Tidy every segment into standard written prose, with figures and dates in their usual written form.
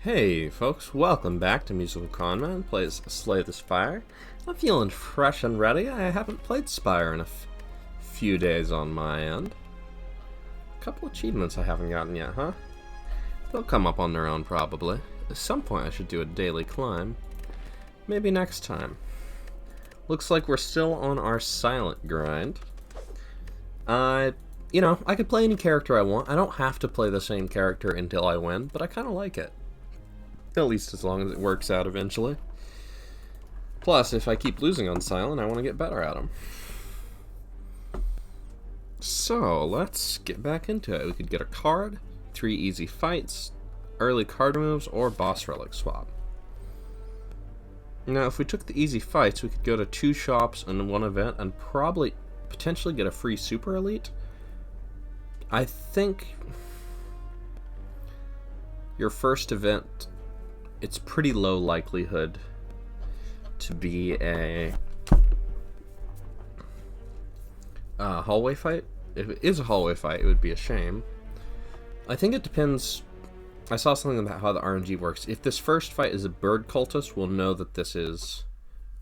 Hey folks, welcome back to MusicalConman plays Slay the Spire. I'm feeling fresh and ready. I haven't played Spire in a few days on my end. A couple achievements I haven't gotten yet, huh? They'll come up on their own probably. At some point I should do a daily climb. Maybe next time. Looks like we're still on our silent grind. I could play any character I want. I don't have to play the same character until I win, but I kind of like it. At least as long as it works out eventually. Plus, if I keep losing on silent, I want to get better at them. So, let's get back into it. We could get a card, 3 easy fights, early card moves, or boss relic swap. Now, if we took the easy fights, we could go to 2 shops and 1 event and probably potentially get a free super elite. I think your first event, it's pretty low likelihood to be a hallway fight. If it is a hallway fight, it would be a shame. I think it depends. I saw something about how the RNG works. If this first fight is a bird cultist, we'll know that this is,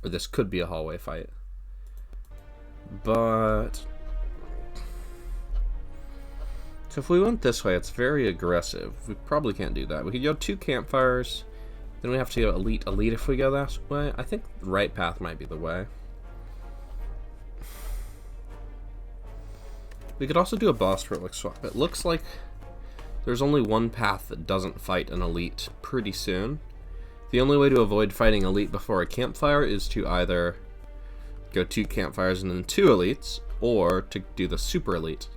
or this could be a hallway fight. But so if we went this way, it's very aggressive. We probably can't do that. We could go 2 campfires. Then we have to go elite if we go that way. I think the right path might be the way. We could also do a boss relic swap. It looks like there's only one path that doesn't fight an elite pretty soon. The only way to avoid fighting elite before a campfire is to either go 2 campfires and then 2 elites, or to do the super elite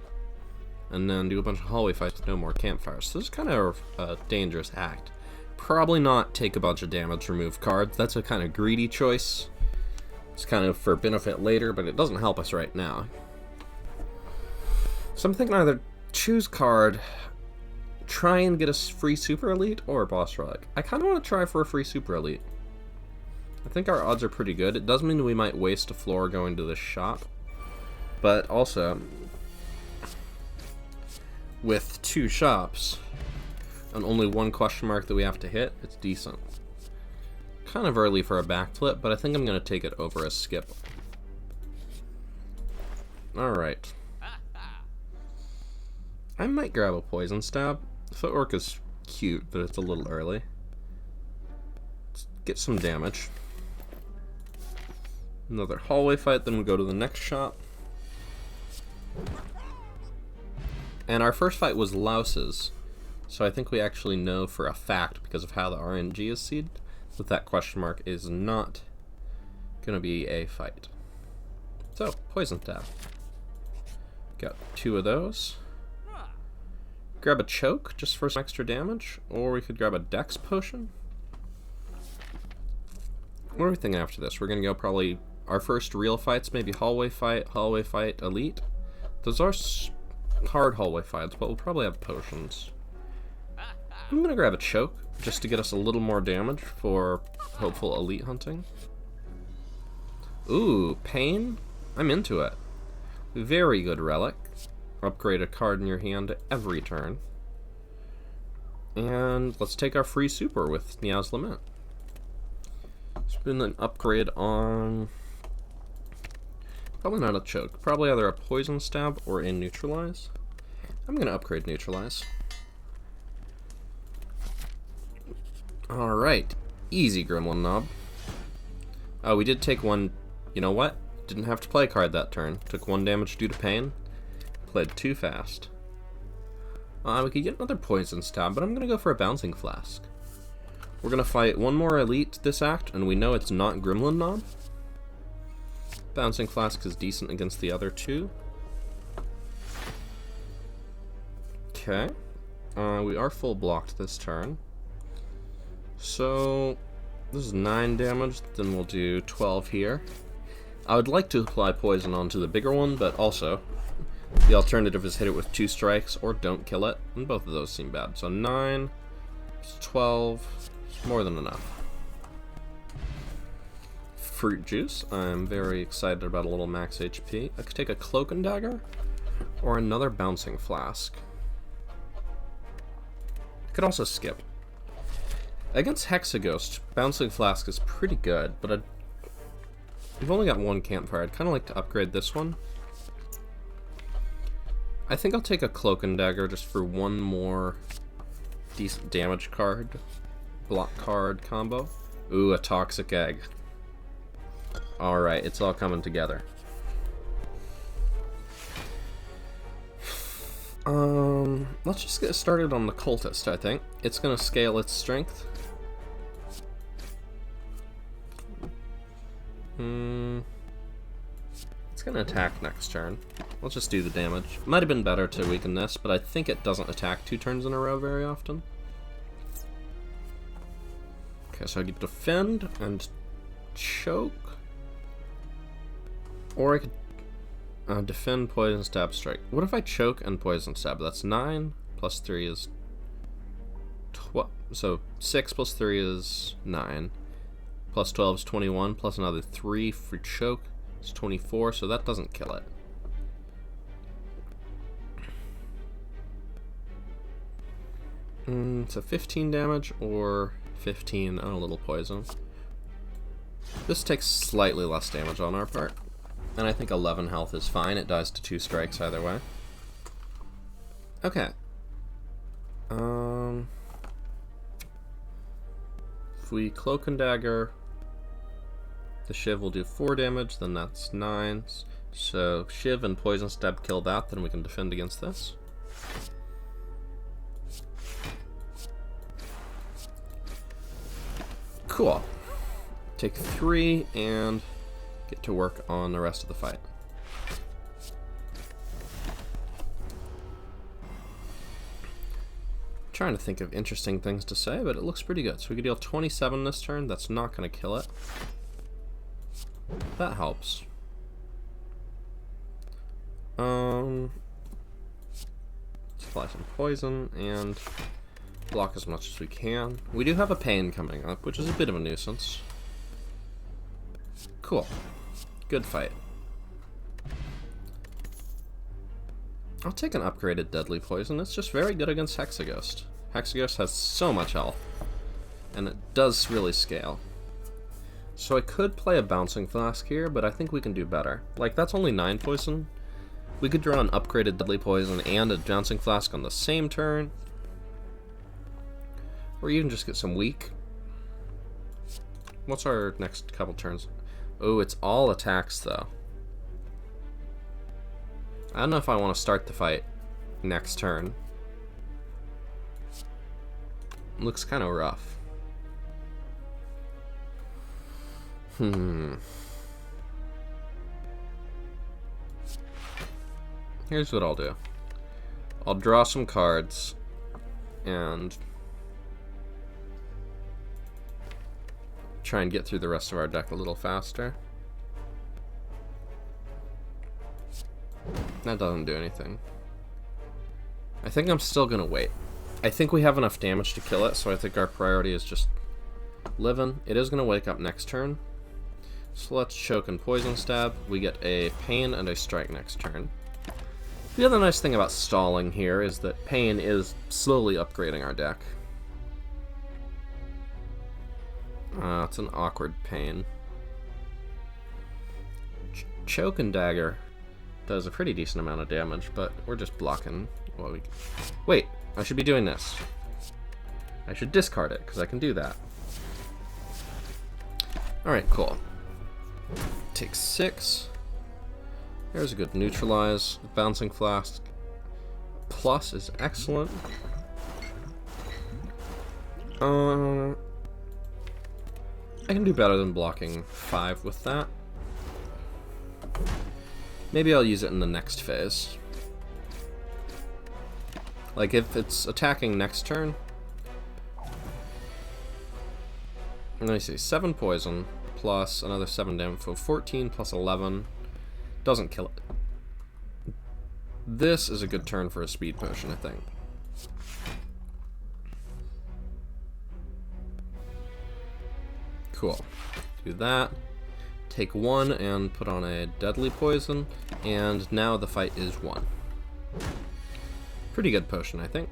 and then do a bunch of hallway fights with no more campfires. So this is kind of a dangerous act. Probably not take a bunch of damage, remove cards. That's a kind of greedy choice. It's kind of for benefit later, but it doesn't help us right now. So I'm thinking either choose card, try and get a free super elite, or a boss relic. I kind of want to try for a free super elite. I think our odds are pretty good. It does mean we might waste a floor going to this shop, but also with 2 shops and only 1 question mark that we have to hit, it's decent. Kind of early for a backflip, but I think I'm going to take it over a skip. Alright. I might grab a poison stab. Footwork is cute, but it's a little early. Let's get some damage. Another hallway fight, then we go to the next shop. And our first fight was louses. So I think we actually know for a fact, because of how the RNG is seeded, that that question mark is not going to be a fight. So, poison stab. Got 2 of those. Grab a choke, just for some extra damage. Or we could grab a dex potion. What are we thinking after this? We're going to go probably our first real fights, maybe hallway fight, elite. Those are hard hallway fights, but we'll probably have potions. I'm gonna grab a choke, just to get us a little more damage for hopeful elite hunting. Ooh, pain? I'm into it. Very good relic. Upgrade a card in your hand every turn. And let's take our free super with Meow's Lament. Spend an upgrade on... probably not a choke. Probably either a poison stab or a neutralize. I'm gonna upgrade neutralize. Alright, easy Gremlin Knob. Oh, we did take 1, you know what? Didn't have to play a card that turn. Took 1 damage due to pain. Played too fast. We could get another poison stab, but I'm gonna go for a bouncing flask. We're gonna fight 1 more elite this act, and we know it's not Gremlin Knob. Bouncing flask is decent against the other 2. Okay. We are full blocked this turn. So, this is 9 damage, then we'll do 12 here. I would like to apply poison onto the bigger one, but also, the alternative is hit it with 2 strikes, or don't kill it, and both of those seem bad. So 9, 12, it's more than enough. Fruit juice, I'm very excited about a little max HP. I could take a cloak and dagger, or another bouncing flask. I could also skip. Against Hexaghost, Bouncing Flask is pretty good, but we've only got one campfire. I'd kind of like to upgrade this one. I think I'll take a Cloak and Dagger just for one more decent damage card, block card combo. Ooh, a Toxic Egg. Alright, it's all coming together. Let's just get started on the Cultist, I think. It's gonna scale its strength. It's gonna attack next turn. Let's just do the damage. Might have been better to weaken this, but I think it doesn't attack 2 turns in a row very often. Okay, so I get defend and choke. Or I could defend, poison, stab, strike. What if I choke and poison stab? That's 9 plus 3 is 12. So 6 plus 3 is 9. Plus 12 is 21. Plus another 3 for choke is 24. So that doesn't kill it. So 15 damage or 15 on a little poison. This takes slightly less damage on our part. And I think 11 health is fine. It dies to 2 strikes either way. Okay. If we Cloak and Dagger, the Shiv will do 4 damage, then that's 9. So Shiv and Poison Stab kill that, then we can defend against this. Cool. Take 3 and get to work on the rest of the fight. I'm trying to think of interesting things to say, but it looks pretty good. So we could deal 27 this turn. That's not going to kill it. That helps. Apply some poison and block as much as we can. We do have a pain coming up, which is a bit of a nuisance. Cool. Good fight. I'll take an upgraded Deadly Poison. It's just very good against Hexaghost. Hexaghost has so much health, and it does really scale. So I could play a Bouncing Flask here, but I think we can do better. Like, that's only 9 poison. We could draw an upgraded Deadly Poison and a Bouncing Flask on the same turn. Or even just get some weak. What's our next couple turns? Oh, it's all attacks, though. I don't know if I want to start the fight next turn. Looks kind of rough. Here's what I'll do. I'll draw some cards and try and get through the rest of our deck a little faster. That doesn't do anything. I think I'm still gonna wait. I think we have enough damage to kill it, so I think our priority is just living. It is gonna wake up next turn. So let's choke and poison stab. We get a pain and a strike next turn. The other nice thing about stalling here is that pain is slowly upgrading our deck. It's an awkward pain. Choke and Dagger does a pretty decent amount of damage, but we're just blocking what we... Wait, I should be doing this. I should discard it, because I can do that. Alright, cool. Take 6. There's a good neutralize. Bouncing Flask plus is excellent. I can do better than blocking 5 with that. Maybe I'll use it in the next phase. Like, if it's attacking next turn... Let me see, 7 poison plus another 7 damage, so 14 plus 11 doesn't kill it. This is a good turn for a speed potion, I think. Cool. Do that. Take 1 and put on a Deadly Poison, and now the fight is won. Pretty good potion, I think.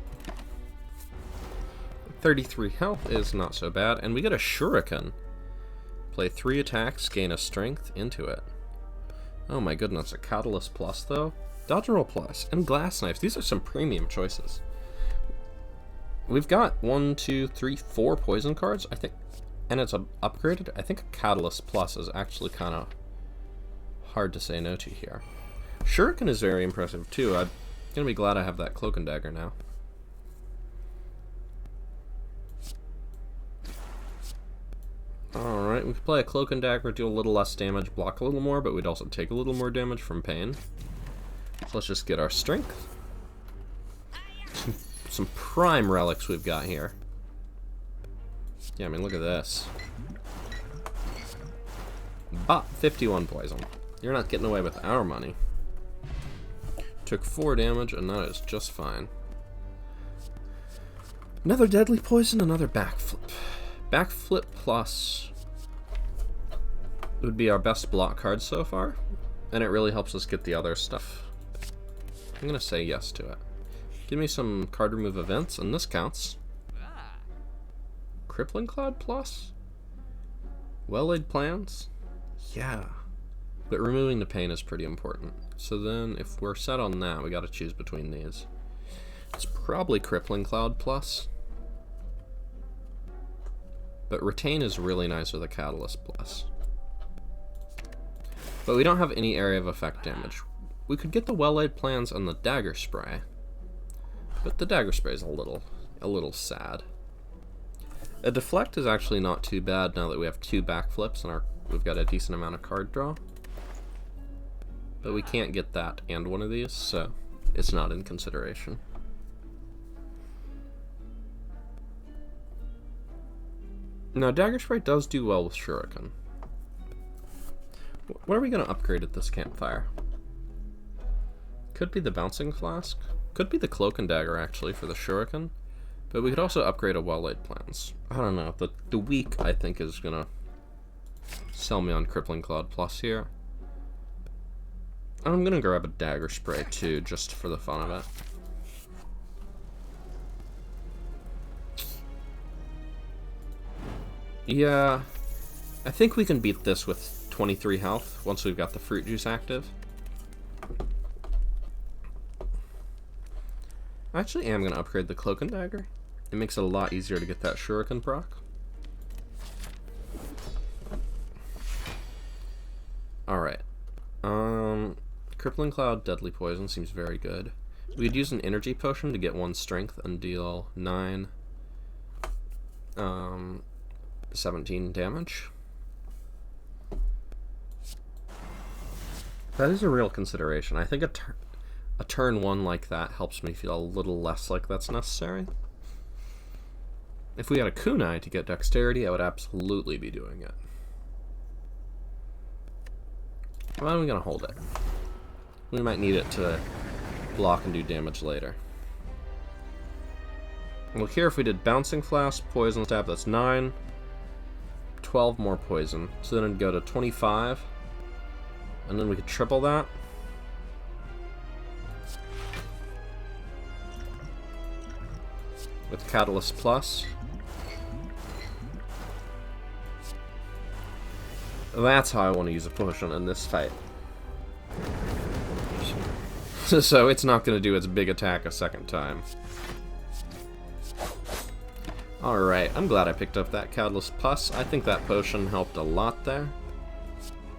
33 health is not so bad, and we get a shuriken. Play 3 attacks, gain a strength into it. Oh my goodness, a Catalyst Plus though? Dodge and Roll Plus, and Glass Knives. These are some premium choices. We've got 1, 2, 3, 4 poison cards, I think, and it's upgraded. I think a Catalyst Plus is actually kind of hard to say no to here. Shuriken is very impressive too. I'm gonna be glad I have that Cloak and Dagger now. Alright, we could play a Cloak and Dagger, do a little less damage, block a little more, but we'd also take a little more damage from pain. So let's just get our strength. Some prime relics we've got here. Yeah, I mean, look at this. But 51 poison. You're not getting away with our money. Took 4 damage, and that is just fine. Another deadly poison, another backflip. Backflip plus would be our best block card so far, and it really helps us get the other stuff. I'm gonna say yes to it. Give me some card remove events, and this counts. Crippling Cloud plus? Well-laid plans? Yeah. But removing the pain is pretty important. So then, if we're set on that, we gotta choose between these. It's probably Crippling Cloud plus. But Retain is really nice with a Catalyst plus. But we don't have any area of effect damage. We could get the Well-Laid Plans and the Dagger Spray. But the Dagger Spray is a little sad. A Deflect is actually not too bad now that we have 2 backflips and we've got a decent amount of card draw. But we can't get that and one of these, so it's not in consideration. Now, Dagger Spray does do well with Shuriken. What are we going to upgrade at this campfire? Could be the Bouncing Flask. Could be the Cloak and Dagger, actually, for the Shuriken. But we could also upgrade a Well-Laid Plans. I don't know. The weak, I think, is going to sell me on Crippling Cloud Plus here. I'm going to grab a Dagger Spray, too, just for the fun of it. Yeah, I think we can beat this with 23 health once we've got the Fruit Juice active. I actually am going to upgrade the Cloak and Dagger. It makes it a lot easier to get that Shuriken proc. Alright. Crippling Cloud, Deadly Poison seems very good. We could use an Energy Potion to get 1 strength and deal 9. 17 damage. That is a real consideration. I think a turn 1 like that helps me feel a little less like that's necessary. If we had a kunai to get dexterity, I would absolutely be doing it. Well, I'm gonna hold it. We might need it to block and do damage later. Well, here if we did Bouncing Flask, Poison Stab, that's 9. 12 more poison. So then it'd go to 25. And then we could triple that. With Catalyst Plus. That's how I want to use a potion in this fight. So it's not going to do its big attack a second time. Alright, I'm glad I picked up that Catalyst Plus. I think that potion helped a lot there.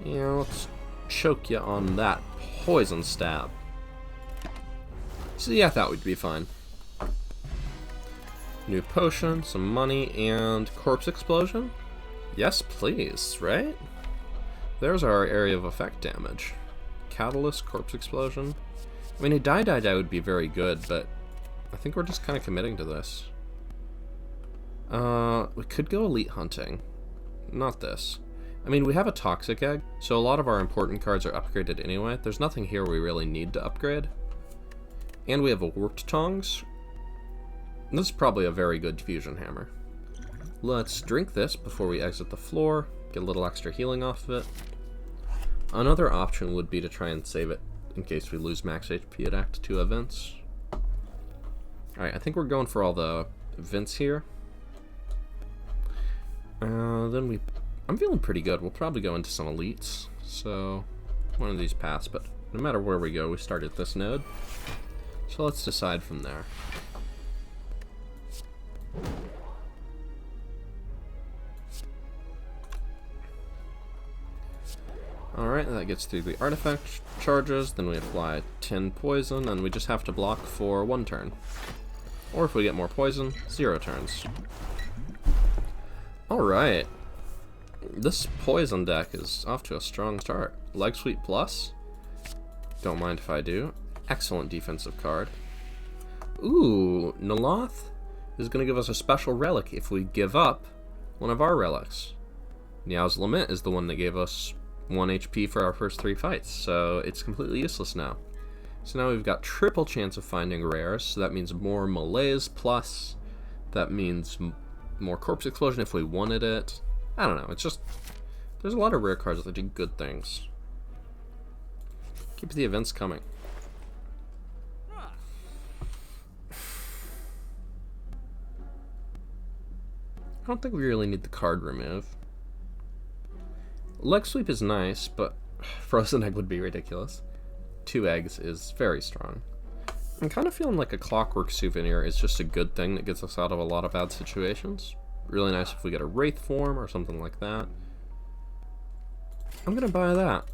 Yeah, let's choke you on that Poison Stab. So yeah, I thought we'd be fine. New potion, some money, and Corpse Explosion? Yes, please, right? There's our area of effect damage. Catalyst, Corpse Explosion. I mean, a die would be very good, but I think we're just kind of committing to this. We could go Elite Hunting. Not this. I mean, we have a Toxic Egg, so a lot of our important cards are upgraded anyway. There's nothing here we really need to upgrade. And we have a Warped Tongs. This is probably a very good Fusion Hammer. Let's drink this before we exit the floor, get a little extra healing off of it. Another option would be to try and save it in case we lose max HP at Act 2 events. Alright, I think we're going for all the events here. I'm feeling pretty good. We'll probably go into some elites. So, one of these paths, but no matter where we go, we start at this node. So let's decide from there. Alright, that gets through the artifact charges, then we apply 10 poison, and we just have to block for 1 turn. Or if we get more poison, 0 turns. Alright. This poison deck is off to a strong start. Leg Sweep Plus. Don't mind if I do. Excellent defensive card. Ooh, Naloth is going to give us a special relic if we give up one of our relics. Niao's Lament is the one that gave us 1 HP for our first 3 fights, so it's completely useless now. So now we've got triple chance of finding rares, so that means more Malaise Plus. That means more Corpse Explosion if we wanted it. I don't know, it's just, there's a lot of rare cards that do good things. Keep the events coming. I don't think we really need the card remove. Leg Sweep is nice, but Frozen Egg would be ridiculous. 2 eggs is very strong. I'm kind of feeling like a Clockwork Souvenir is just a good thing that gets us out of a lot of bad situations. Really nice if we get a Wraith form or something like that. I'm gonna buy that.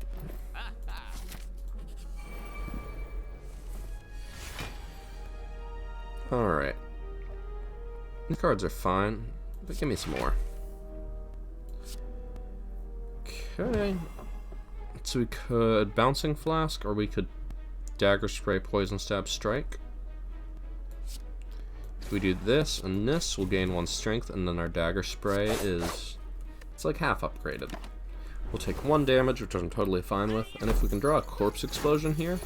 Alright. The cards are fine, but give me some more. Okay. So we could Bouncing Flask, or we could Dagger Spray, Poison Stab, Strike. If we do this and this, we'll gain 1 strength, and then our Dagger Spray is, it's like half upgraded. We'll take 1 damage, which I'm totally fine with, and if we can draw a Corpse Explosion here,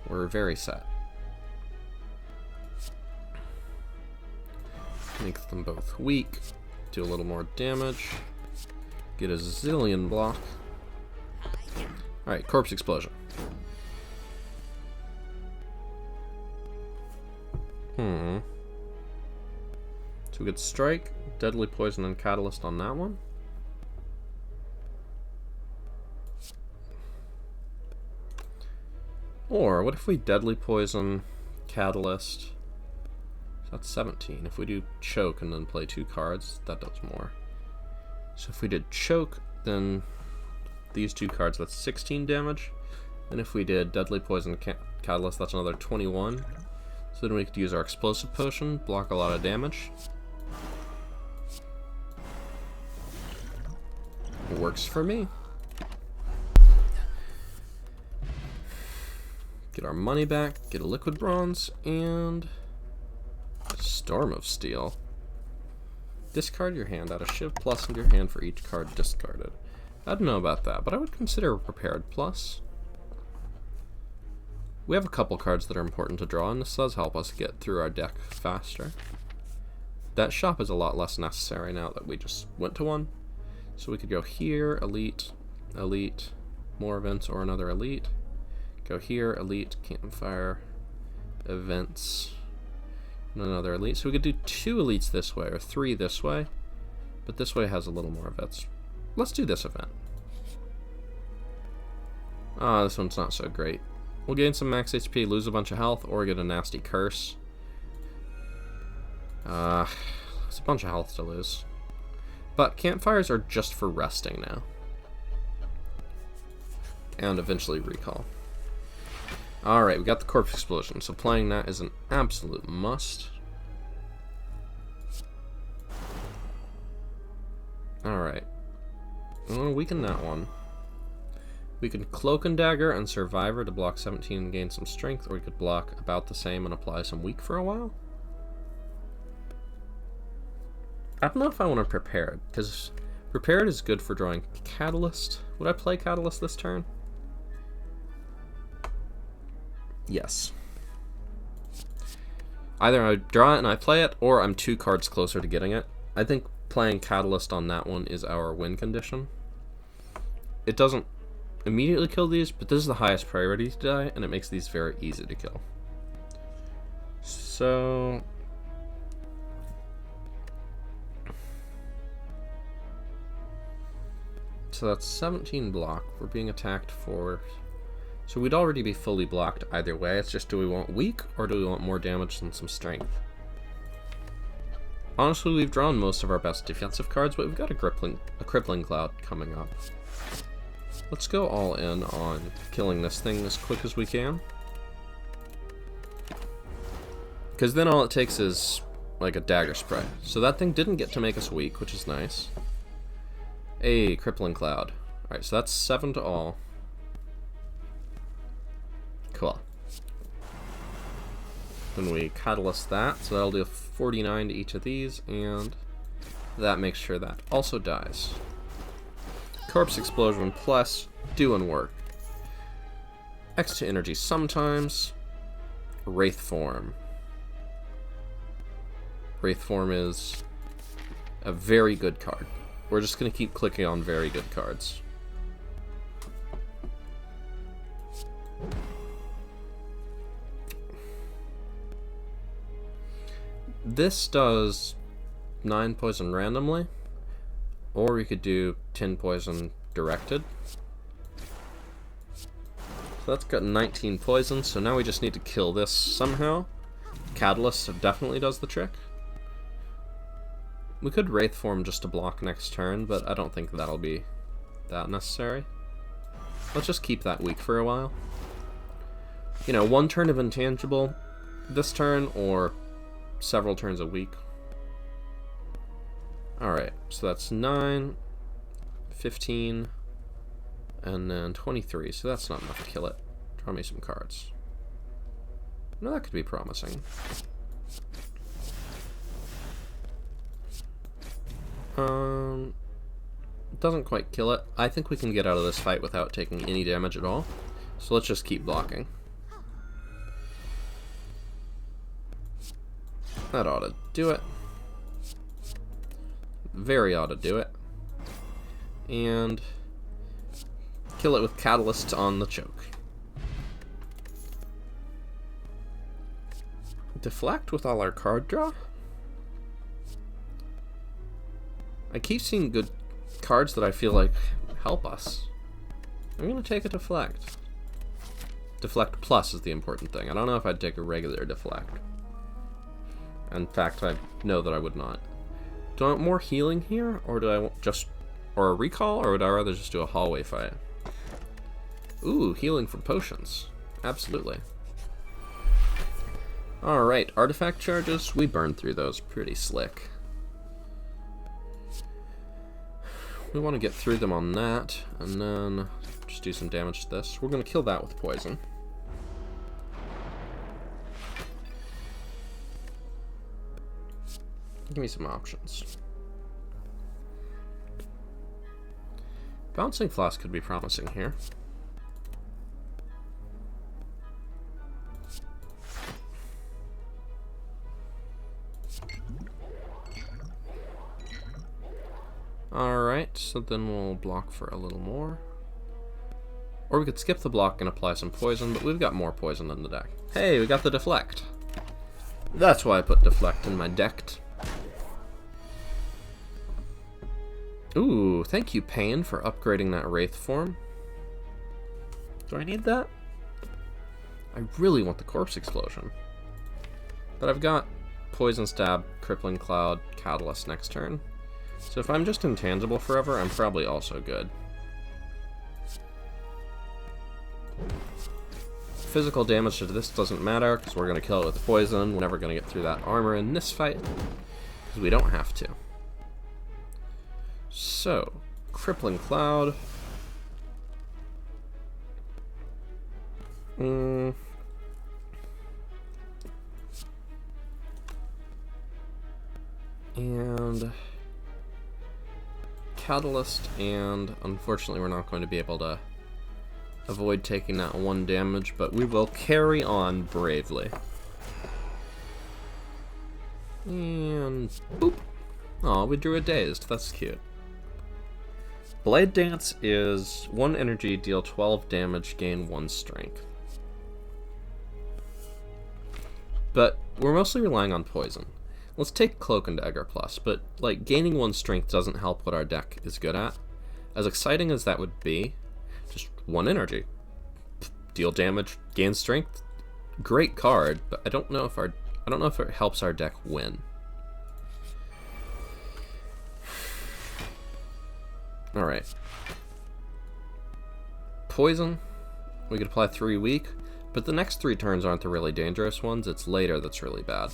we're very set. Make them both weak, do a little more damage, get a zillion block. Alright, Corpse Explosion. So we could Strike, Deadly Poison, and Catalyst on that one. Or, what if we Deadly Poison, Catalyst? So that's 17. If we do Choke and then play 2 cards, that does more. So if we did Choke, then these 2 cards, that's 16 damage. And if we did Deadly Poison Catalyst, that's another 21. So then we could use our Explosive Potion, block a lot of damage. It works for me. Get our money back, get a Liquid Bronze, and Storm of Steel. Discard your hand, add a Shiv Plus into your hand for each card discarded. I don't know about that, but I would consider a Prepared Plus. We have a couple cards that are important to draw, and this does help us get through our deck faster. That shop is a lot less necessary now that we just went to one. So we could go here, Elite, Elite, more events, or another Elite. Go here, Elite, Campfire, Events, and another Elite. So we could do 2 Elites this way, or 3 this way, but this way has a little more events. Let's do this event. This one's not so great. We'll gain some max HP, lose a bunch of health, or get a nasty curse. It's a bunch of health to lose. But campfires are just for resting now. And eventually recall. Alright, we got the Corpse Explosion, so playing that is an absolute must. Alright. I'm going to weaken that one. We can Cloak and Dagger and Survivor to block 17 and gain some strength, or we could block about the same and apply some weak for a while. I don't know if I want to Prepared, because Prepared is good for drawing Catalyst. Would I play Catalyst this turn? Yes. Either I draw it and I play it, or I'm 2 cards closer to getting it. I think playing Catalyst on that one is our win condition. It doesn't immediately kill these, but this is the highest priority to die, and it makes these very easy to kill. So So that's 17 block. We're being attacked for... So we'd already be fully blocked either way. It's just, do we want weak or do we want more damage and some strength? Honestly, we've drawn most of our best defensive cards, but we've got a crippling cloud coming up. Let's go all in on killing this thing as quick as we can. Because then all it takes is like a dagger spray. So that thing didn't get to make us weak, which is nice. A crippling cloud. Alright, so that's 7 to all. Cool. Then we catalyst that, so that'll do 49 to each of these, and that makes sure that also dies. Corpse Explosion plus, doing work. X to energy sometimes. Wraith Form. Wraith Form is a very good card. We're just going to keep clicking on very good cards. This does 9 poison randomly, or we could do 10 poison directed. So that's got 19 poison, so now we just need to kill this somehow. Catalyst definitely does the trick. We could Wraith Form just to block next turn, but I don't think that'll be that necessary. Let's just keep that weak for a while. You know, 1 turn of intangible this turn, or several turns a week. Alright, so that's 9, 15, and then 23, so that's not enough to kill it. Draw me some cards. No, that could be promising. Doesn't quite kill it. I think we can get out of this fight without taking any damage at all. So let's just keep blocking. That ought to do it. Very ought to do it. And kill it with Catalyst on the choke. Deflect with all our card draw? I keep seeing good cards that I feel like help us. I'm gonna take a Deflect. Deflect plus is the important thing. I don't know if I'd take a regular Deflect. In fact, I know that I would not. Do I want more healing here, or do I want just... or a recall, or would I rather just do a hallway fight? Ooh, healing from potions. Absolutely. Alright, artifact charges. We burned through those pretty slick. We want to get through them on that, and then just do some damage to this. We're going to kill that with poison. Give me some options. Bouncing Floss could be promising here. Alright, so then we'll block for a little more. Or we could skip the block and apply some poison, but we've got more poison in the deck. Hey, we got the Deflect. That's why I put Deflect in my deck. Ooh, thank you, Pain, for upgrading that Wraith form. Do I need that? I really want the Corpse Explosion. But I've got Poison Stab, Crippling Cloud, Catalyst next turn. So if I'm just intangible forever, I'm probably also good. Physical damage to this doesn't matter, because we're going to kill it with poison. We're never going to get through that armor in this fight, because we don't have to. So, Crippling Cloud. And Catalyst, and unfortunately we're not going to be able to avoid taking that 1 damage, but we will carry on bravely. And boop. Aw, we drew a Dazed. That's cute. Blade Dance is 1 energy, deal 12 damage, gain 1 strength. But we're mostly relying on poison. Let's take Cloak and Dagger Plus, but like gaining 1 strength doesn't help what our deck is good at. As exciting as that would be, just 1 energy. Deal damage, gain strength. Great card, but I don't know if it helps our deck win. Alright. Poison. We could apply 3 weak, but the next 3 turns aren't the really dangerous ones. It's later that's really bad.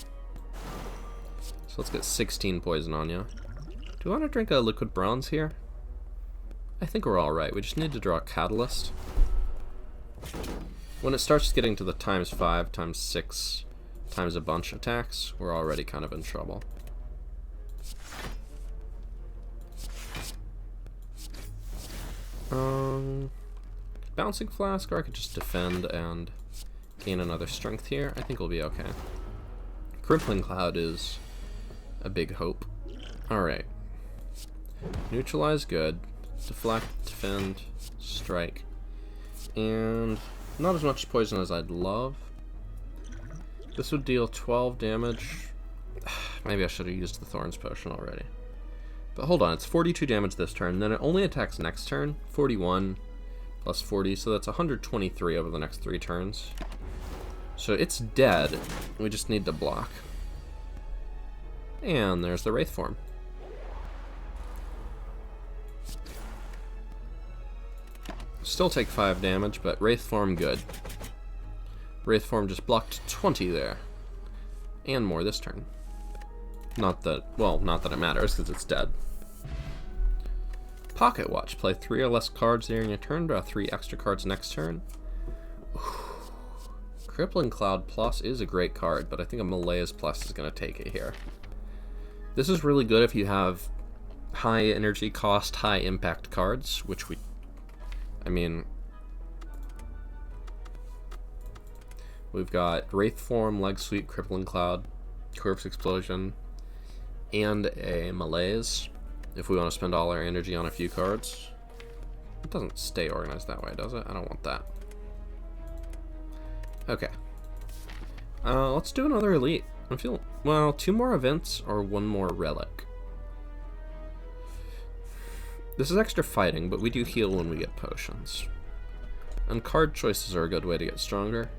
So let's get 16 poison on you. Do we want to drink a liquid bronze here? I think we're alright. We just need to draw a catalyst. When it starts getting to the ×5, ×6, times a bunch attacks, we're already kind of in trouble. Bouncing Flask, or I could just defend and gain another strength here. I think we'll be okay. Crippling Cloud is a big hope. Alright. Neutralize, good. Deflect, defend, strike. And not as much poison as I'd love. This would deal 12 damage. Maybe I should have used the Thorns Potion already. But hold on, it's 42 damage this turn, then it only attacks next turn. 41 plus 40, so that's 123 over the next 3 turns. So it's dead. We just need to block. And there's the Wraith form. Still take 5 damage, but Wraith form good. Wraith form just blocked 20 there. And more this turn. Not that it matters, because it's dead. Pocket Watch. Play 3 or less cards during your turn, draw 3 extra cards next turn. Crippling Cloud Plus is a great card, but I think a Malaise Plus is going to take it here. This is really good if you have high energy cost, high impact cards, which we've got Wraith Form, Leg Sweep, Crippling Cloud, Corpse Explosion, and a Malaise, if we want to spend all our energy on a few cards. It doesn't stay organized that way, does it? I don't want that. Okay. Let's do another Elite. I'm feeling, well, 2 more events or 1 more Relic. This is extra fighting, but we do heal when we get potions. And card choices are a good way to get stronger.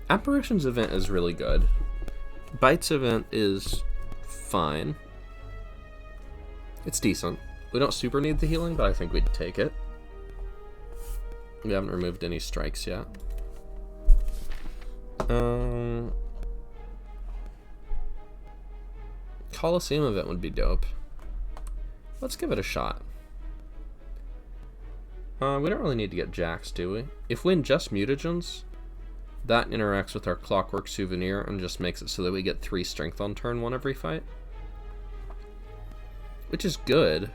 Apparitions event is really good. Bites event is fine. It's decent. We don't super need the healing, but I think we'd take it. We haven't removed any strikes yet. Coliseum event would be dope. Let's give it a shot. We don't really need to get Jax, do we? If we win just mutagens, that interacts with our Clockwork Souvenir and just makes it so that we get 3 strength on turn 1 every fight. Which is good.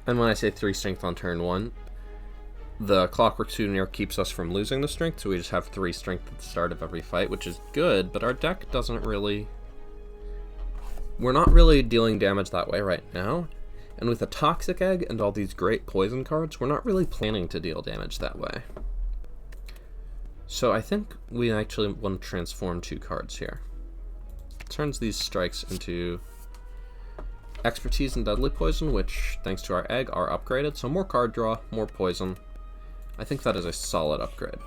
And when I say 3 strength on turn 1, the Clockwork Souvenir keeps us from losing the strength, so we just have 3 strength at the start of every fight, which is good, but our deck doesn't really... We're not really dealing damage that way right now, and with a Toxic Egg and all these great poison cards, we're not really planning to deal damage that way. So I think we actually want to transform 2 cards here. Turns these strikes into Expertise and Deadly Poison, which, thanks to our egg, are upgraded, so more card draw, more poison. I think that is a solid upgrade.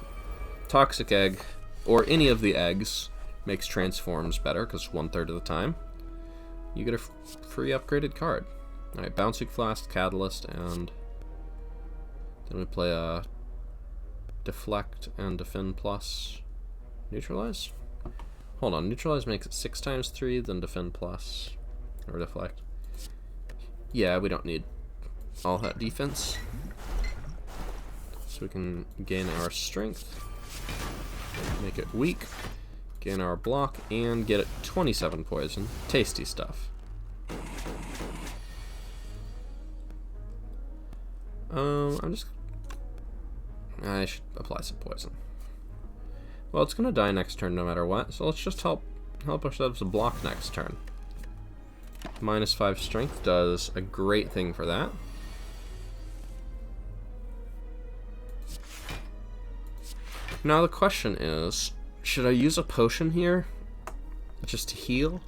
Toxic Egg, or any of the eggs, makes transforms better, because 1/3 of the time you get a free upgraded card. Alright, Bouncing Flask, Catalyst, and then we play a Deflect and Defend Plus. Neutralize? Hold on, Neutralize makes it 6 times 3, then Defend Plus, or Deflect. Yeah, we don't need all that defense. So we can gain our strength, make it weak, gain our block, and get it 27 poison. Tasty stuff. I should apply some poison. Well, it's gonna die next turn no matter what, so let's just help ourselves a block next turn. -5 strength does a great thing for that. Now the question is, should I use a potion here? just to heal.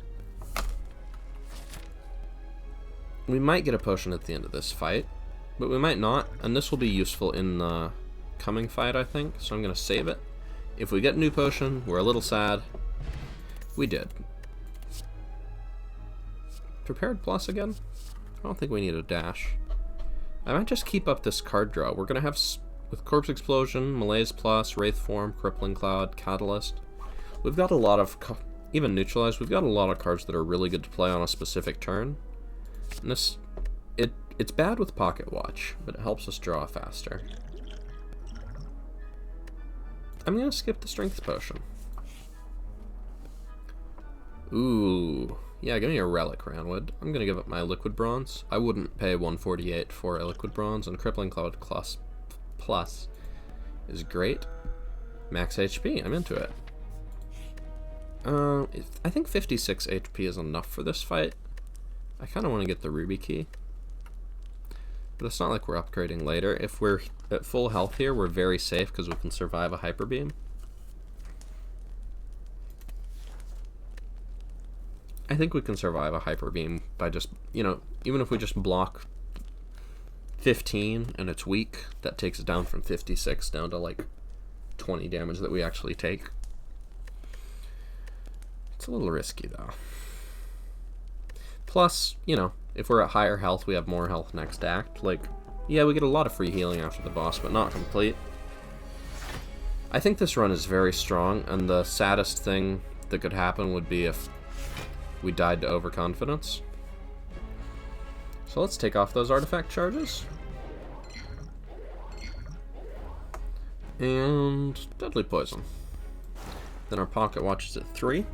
We might get a potion at the end of this fight, but we might not, and this will be useful in the coming fight, I think, so I'm going to save it. If we get a new potion, we're a little sad. We did. Prepared plus again? I don't think we need a dash. I might just keep up this card draw. We're going to have, with Corpse Explosion, Malaise Plus, Wraith Form, Crippling Cloud, Catalyst. We've got a lot of, even Neutralize, we've got a lot of cards that are really good to play on a specific turn. And this, it's bad with Pocket Watch, but it helps us draw faster. I'm going to skip the Strength Potion. Ooh. Yeah, give me a Relic, Ranwood. I'm going to give up my Liquid Bronze. I wouldn't pay 148 for a Liquid Bronze, and Crippling Cloud Plus is great. Max HP, I'm into it. I think 56 HP is enough for this fight. I kind of want to get the Ruby Key. But it's not like we're upgrading later. If we're at full health here, we're very safe because we can survive a Hyper Beam. I think we can survive a Hyper Beam by just, you know, even if we just block 15 and it's weak, that takes it down from 56 down to like 20 damage that we actually take. It's a little risky though. Plus, you know, if we're at higher health, we have more health next act. Like, yeah, we get a lot of free healing after the boss, but not complete. I think this run is very strong, and the saddest thing that could happen would be if we died to overconfidence. So let's take off those artifact charges. And Deadly Poison. Then our Pocket Watch is at 3.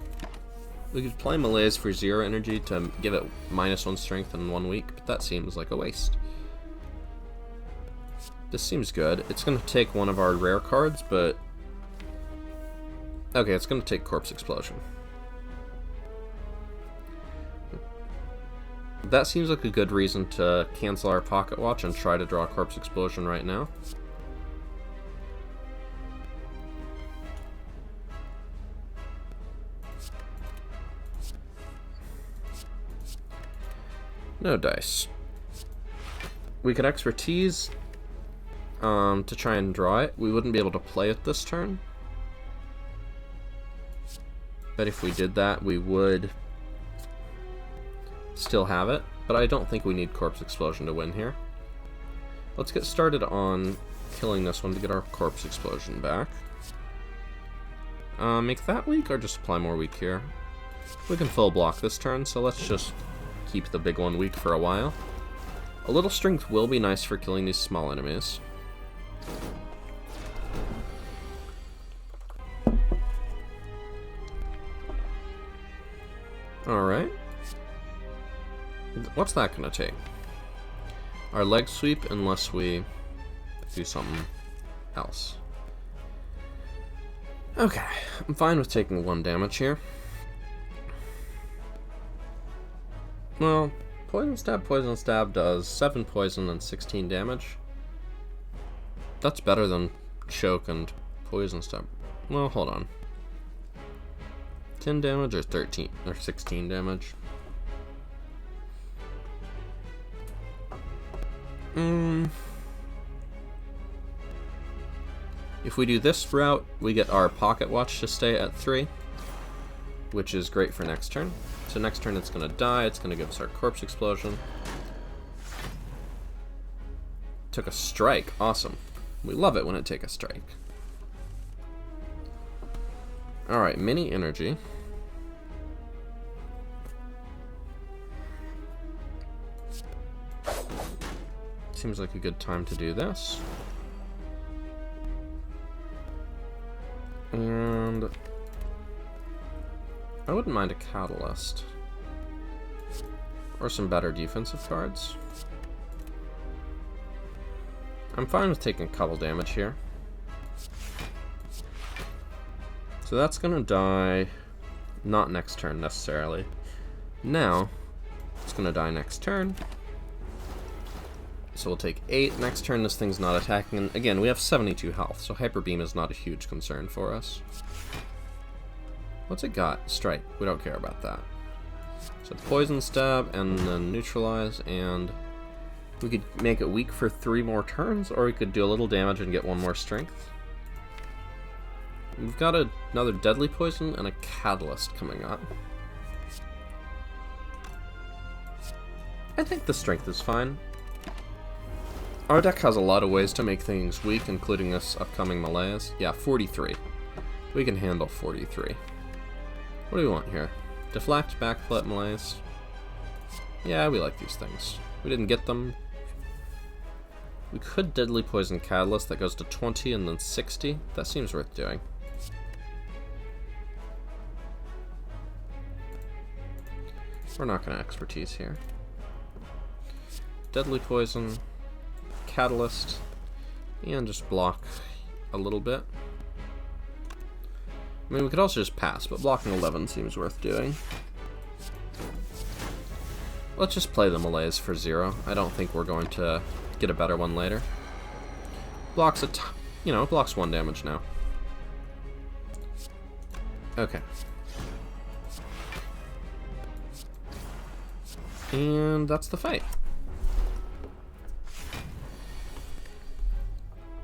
We could play Malaise for 0 energy to give it -1 strength in 1 week, but that seems like a waste. This seems good. It's going to take one of our rare cards, but... okay, it's going to take Corpse Explosion. That seems like a good reason to cancel our Pocket Watch and try to draw Corpse Explosion right now. No dice. We could Expertise to try and draw it. We wouldn't be able to play it this turn. But if we did that, we would still have it. But I don't think we need Corpse Explosion to win here. Let's get started on killing this one to get our Corpse Explosion back. Make that weak or just apply more weak here? We can full block this turn, so let's just keep the big one weak for a while. A little strength will be nice for killing these small enemies. Alright. What's that gonna take? Our leg sweep, unless we do something else. Okay, I'm fine with taking 1 damage here. Well, Poison Stab does 7 poison and 16 damage. That's better than Choke and Poison Stab. Well, hold on. 10 damage or 13 or 16 damage? If we do this route, we get our Pocket Watch to stay at 3, which is great for next turn. So next turn it's going to die, it's going to give us our Corpse Explosion. Took a strike, awesome. We love it when it takes a strike. Alright, Mini Energy. Seems like a good time to do this. And I wouldn't mind a Catalyst. Or some better defensive cards. I'm fine with taking a couple damage here. So that's gonna die, not next turn necessarily. Now, it's gonna die next turn. So we'll take 8. Next turn this thing's not attacking. And again, we have 72 health, so Hyper Beam is not a huge concern for us. What's it got? Strike. We don't care about that. So poison stab and then neutralize, and we could make it weak for 3 more turns, or we could do a little damage and get 1 more strength. We've got another deadly poison and a catalyst coming up. I think the strength is fine. Our deck has a lot of ways to make things weak, including this upcoming melees. Yeah, 43. We can handle 43. What do we want here? Deflect, backflip, melees. Yeah, we like these things. We didn't get them. We could deadly poison catalyst. That goes to 20 and then 60. That seems worth doing. We're not going to expertise here. Deadly poison, catalyst, and just block a little bit. I mean, we could also just pass, but blocking 11 seems worth doing. Let's just play the melees for 0. I don't think we're going to get a better one later. Blocks blocks 1 damage now. Okay. And that's the fight.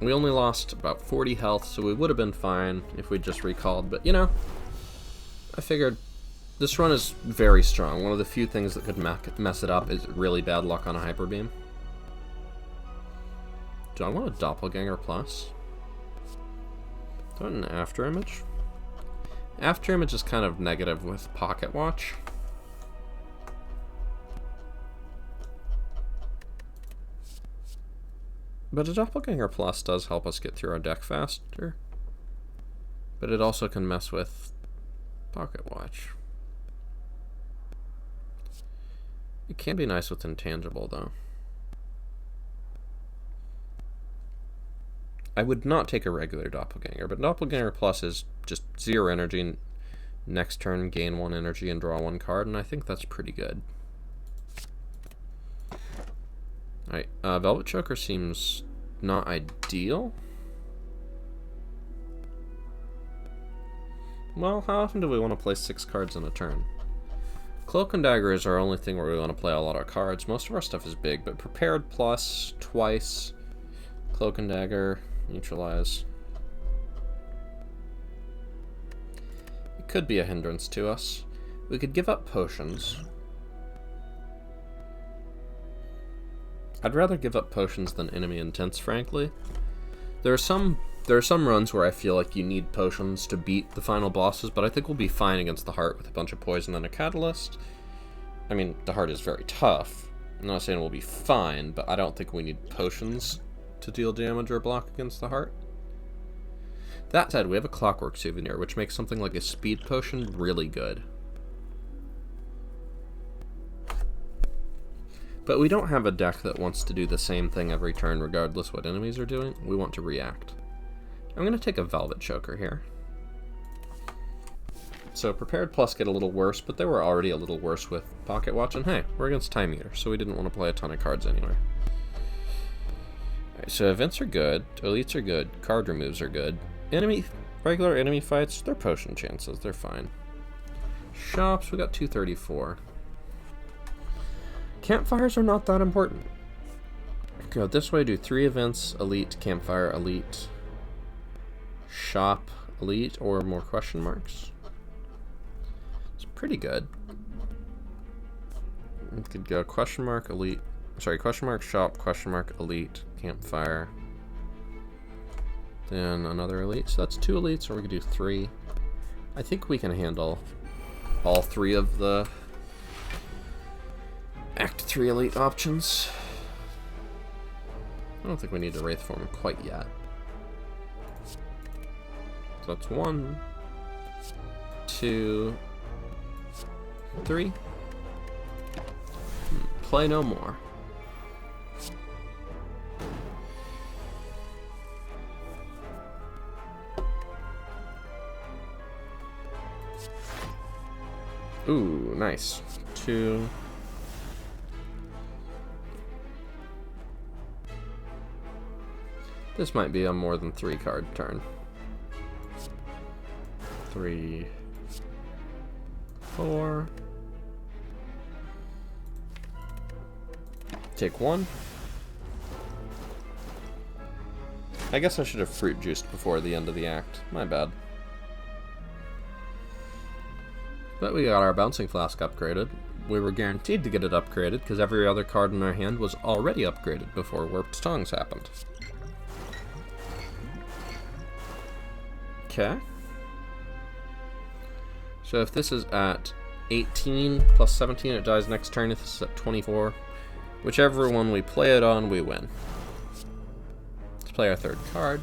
We only lost about 40 health, so we would have been fine if we'd just recalled, but I figured this run is very strong. One of the few things that could mess it up is really bad luck on a Hyper Beam. Do I want a Doppelganger Plus? Do I want an After Image? After Image is kind of negative with Pocket Watch. But a Doppelganger Plus does help us get through our deck faster. But it also can mess with Pocket Watch. It can be nice with Intangible, though. I would not take a regular Doppelganger, but Doppelganger Plus is just 0 energy. Next turn, gain 1 energy and draw 1 card, and I think that's pretty good. Alright, Velvet Choker seems not ideal. Well, how often do we want to play 6 cards in a turn? Cloak and Dagger is our only thing where we want to play a lot of cards. Most of our stuff is big, but Prepared Plus, twice, Cloak and Dagger, neutralize. It could be a hindrance to us. We could give up potions. I'd rather give up potions than enemy intents, frankly. There are some runs where I feel like you need potions to beat the final bosses, but I think we'll be fine against the Heart with a bunch of poison and a catalyst. I mean, the Heart is very tough. I'm not saying we'll be fine, but I don't think we need potions to deal damage or block against the Heart. That said, we have a Clockwork Souvenir, which makes something like a Speed Potion really good. But we don't have a deck that wants to do the same thing every turn regardless what enemies are doing. We want to react. I'm going to take a Velvet Choker here. So Prepared Plus get a little worse, but they were already a little worse with Pocket Watch. And hey, we're against Time Eater, so we didn't want to play a ton of cards anyway. Alright, so events are good, elites are good, card removes are good. Regular enemy fights, they're potion chances, they're fine. Shops, we got 234. Campfires are not that important. Go this way, do 3 events, elite, campfire, elite, shop, elite, or more question marks. It's pretty good. We could go question mark, elite, sorry, question mark, shop, question mark, elite, campfire. Then another elite, so that's 2 elites, or we could do 3. I think we can handle all 3 of the Act 3 elite options. I don't think we need to Wraith form quite yet. So that's 1, 2, 3. Play no more. Ooh, nice. 2. This might be a more than 3 card turn. 3, 4. Take 1. I guess I should have fruit juiced before the end of the act. My bad. But we got our bouncing flask upgraded. We were guaranteed to get it upgraded because every other card in our hand was already upgraded before Warped Tongues happened. Okay. So if this is at 18 plus 17, it dies next turn. If this is at 24, whichever one we play it on, we win. Let's play our third card.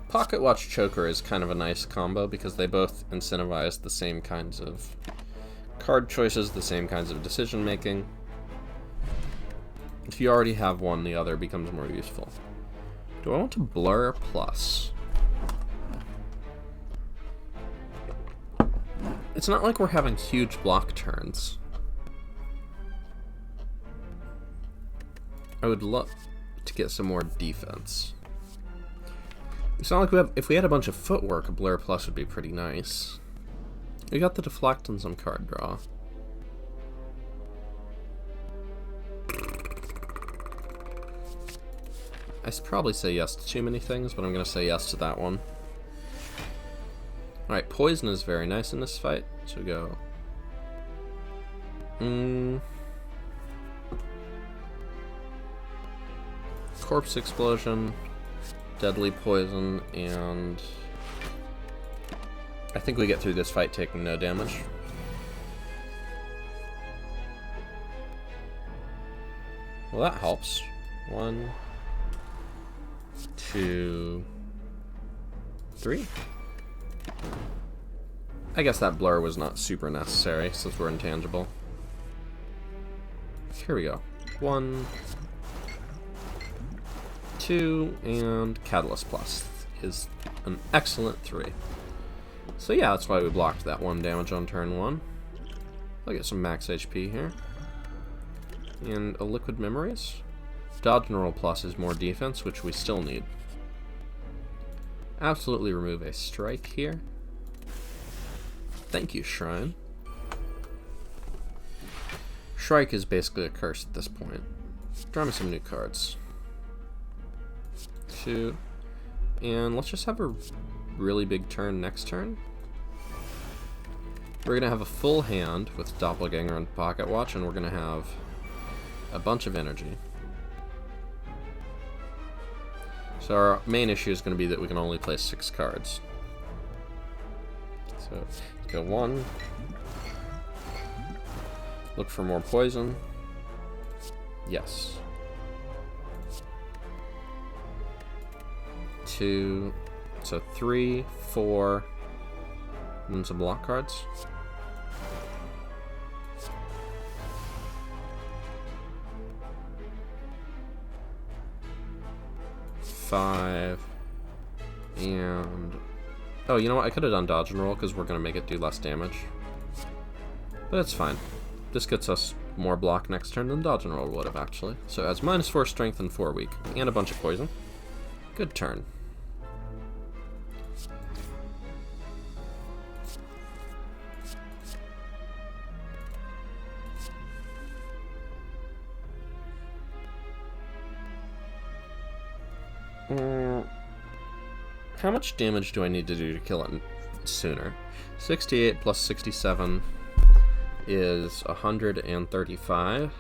Pocket Watch Choker is kind of a nice combo because they both incentivize the same kinds of card choices, the same kinds of decision making. If you already have one, the other becomes more useful. Do I want to blur plus? It's not like we're having huge block turns. I would love to get some more defense. It's not like we have. If we had a bunch of footwork, a blur plus would be pretty nice. We got the deflect and some card draw. I should probably say yes to too many things, but I'm going to say yes to that one. Alright, poison is very nice in this fight, so go. Corpse Explosion, Deadly Poison, and I think we get through this fight taking no damage. Well, that helps. 1, 2, 3. I guess that blur was not super necessary since we're intangible. Here we go. 1, 2, and Catalyst Plus is an excellent 3. So yeah, that's why we blocked that 1 damage on turn 1. I'll get some max HP here. And a Liquid Memories. Dodge and Roll Plus is more defense, which we still need. Absolutely remove a strike here. Thank you, Shrine. Shrike is basically a curse at this point. Draw me some new cards. 2. And let's just have a really big turn next turn. We're going to have a full hand with Doppelganger and Pocket Watch, and we're going to have a bunch of energy. So our main issue is going to be that we can only play 6 cards. So let's go 1. Look for more poison. Yes. 2. So 3, 4, and then some block cards. Five, and oh, you know what? I could have done dodge and roll because we're gonna make it do less damage, but it's fine. This gets us more block next turn than dodge and roll would have actually. So it has -4 strength and 4 weak, and a bunch of poison. Good turn. How much damage do I need to do to kill it sooner? 68 plus 67 is 135.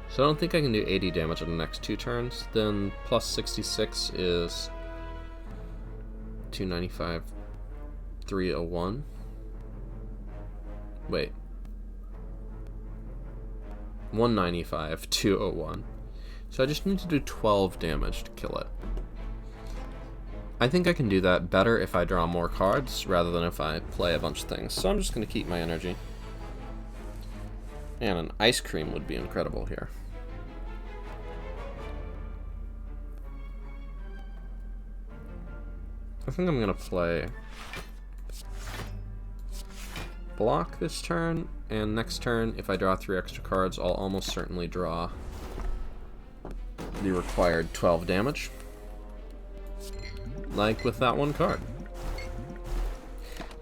So I don't think I can do 80 damage in the next 2 turns. Then plus 66 is 295, 301. Wait. 195, 201. So I just need to do 12 damage to kill it. I think I can do that better if I draw more cards rather than if I play a bunch of things. So I'm just going to keep my energy. And an ice cream would be incredible here. I think I'm going to play block this turn, and next turn, if I draw 3 extra cards, I'll almost certainly draw the required 12 damage. Like with that 1 card.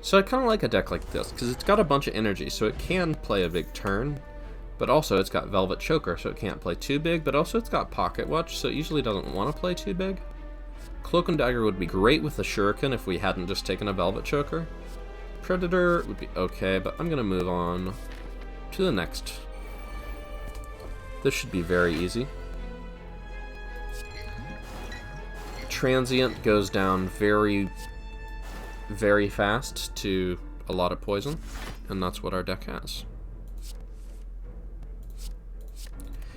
So I kind of like a deck like this, because it's got a bunch of energy, so it can play a big turn, but also it's got Velvet Choker, so it can't play too big, but also it's got Pocket Watch, so it usually doesn't want to play too big. Cloak and Dagger would be great with the Shuriken if we hadn't just taken a Velvet Choker. Predator would be okay, but I'm going to move on to the next. This should be very easy. Transient goes down very fast to a lot of poison, and that's what our deck has.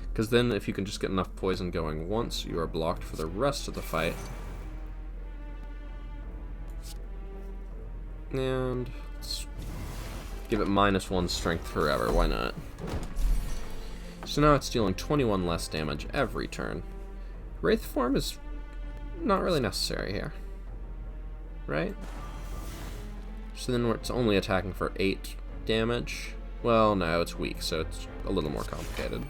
Because then if you can just get enough poison going once, you are blocked for the rest of the fight. And let's give it -1 strength forever, why not? So now it's dealing 21 less damage every turn. Wraith form is not really necessary here, right? So then it's only attacking for 8 damage. Well, no, it's weak, so it's a little more complicated.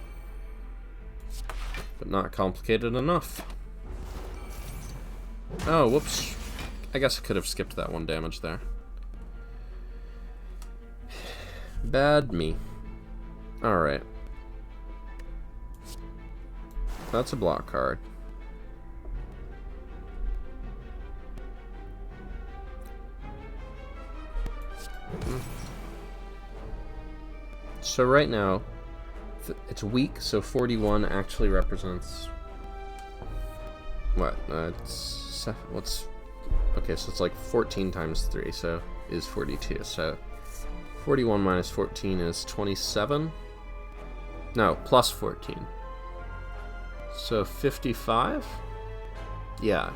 But not complicated enough. Oh, whoops. I guess I could have skipped that 1 damage there. Bad me. Alright. That's a block card. So right now, it's weak, so 41 actually represents... What? What's... Okay, so it's like 14 times 3, so is 42, so... 41 minus 14 is 27? No, plus 14. So 55? Yeah.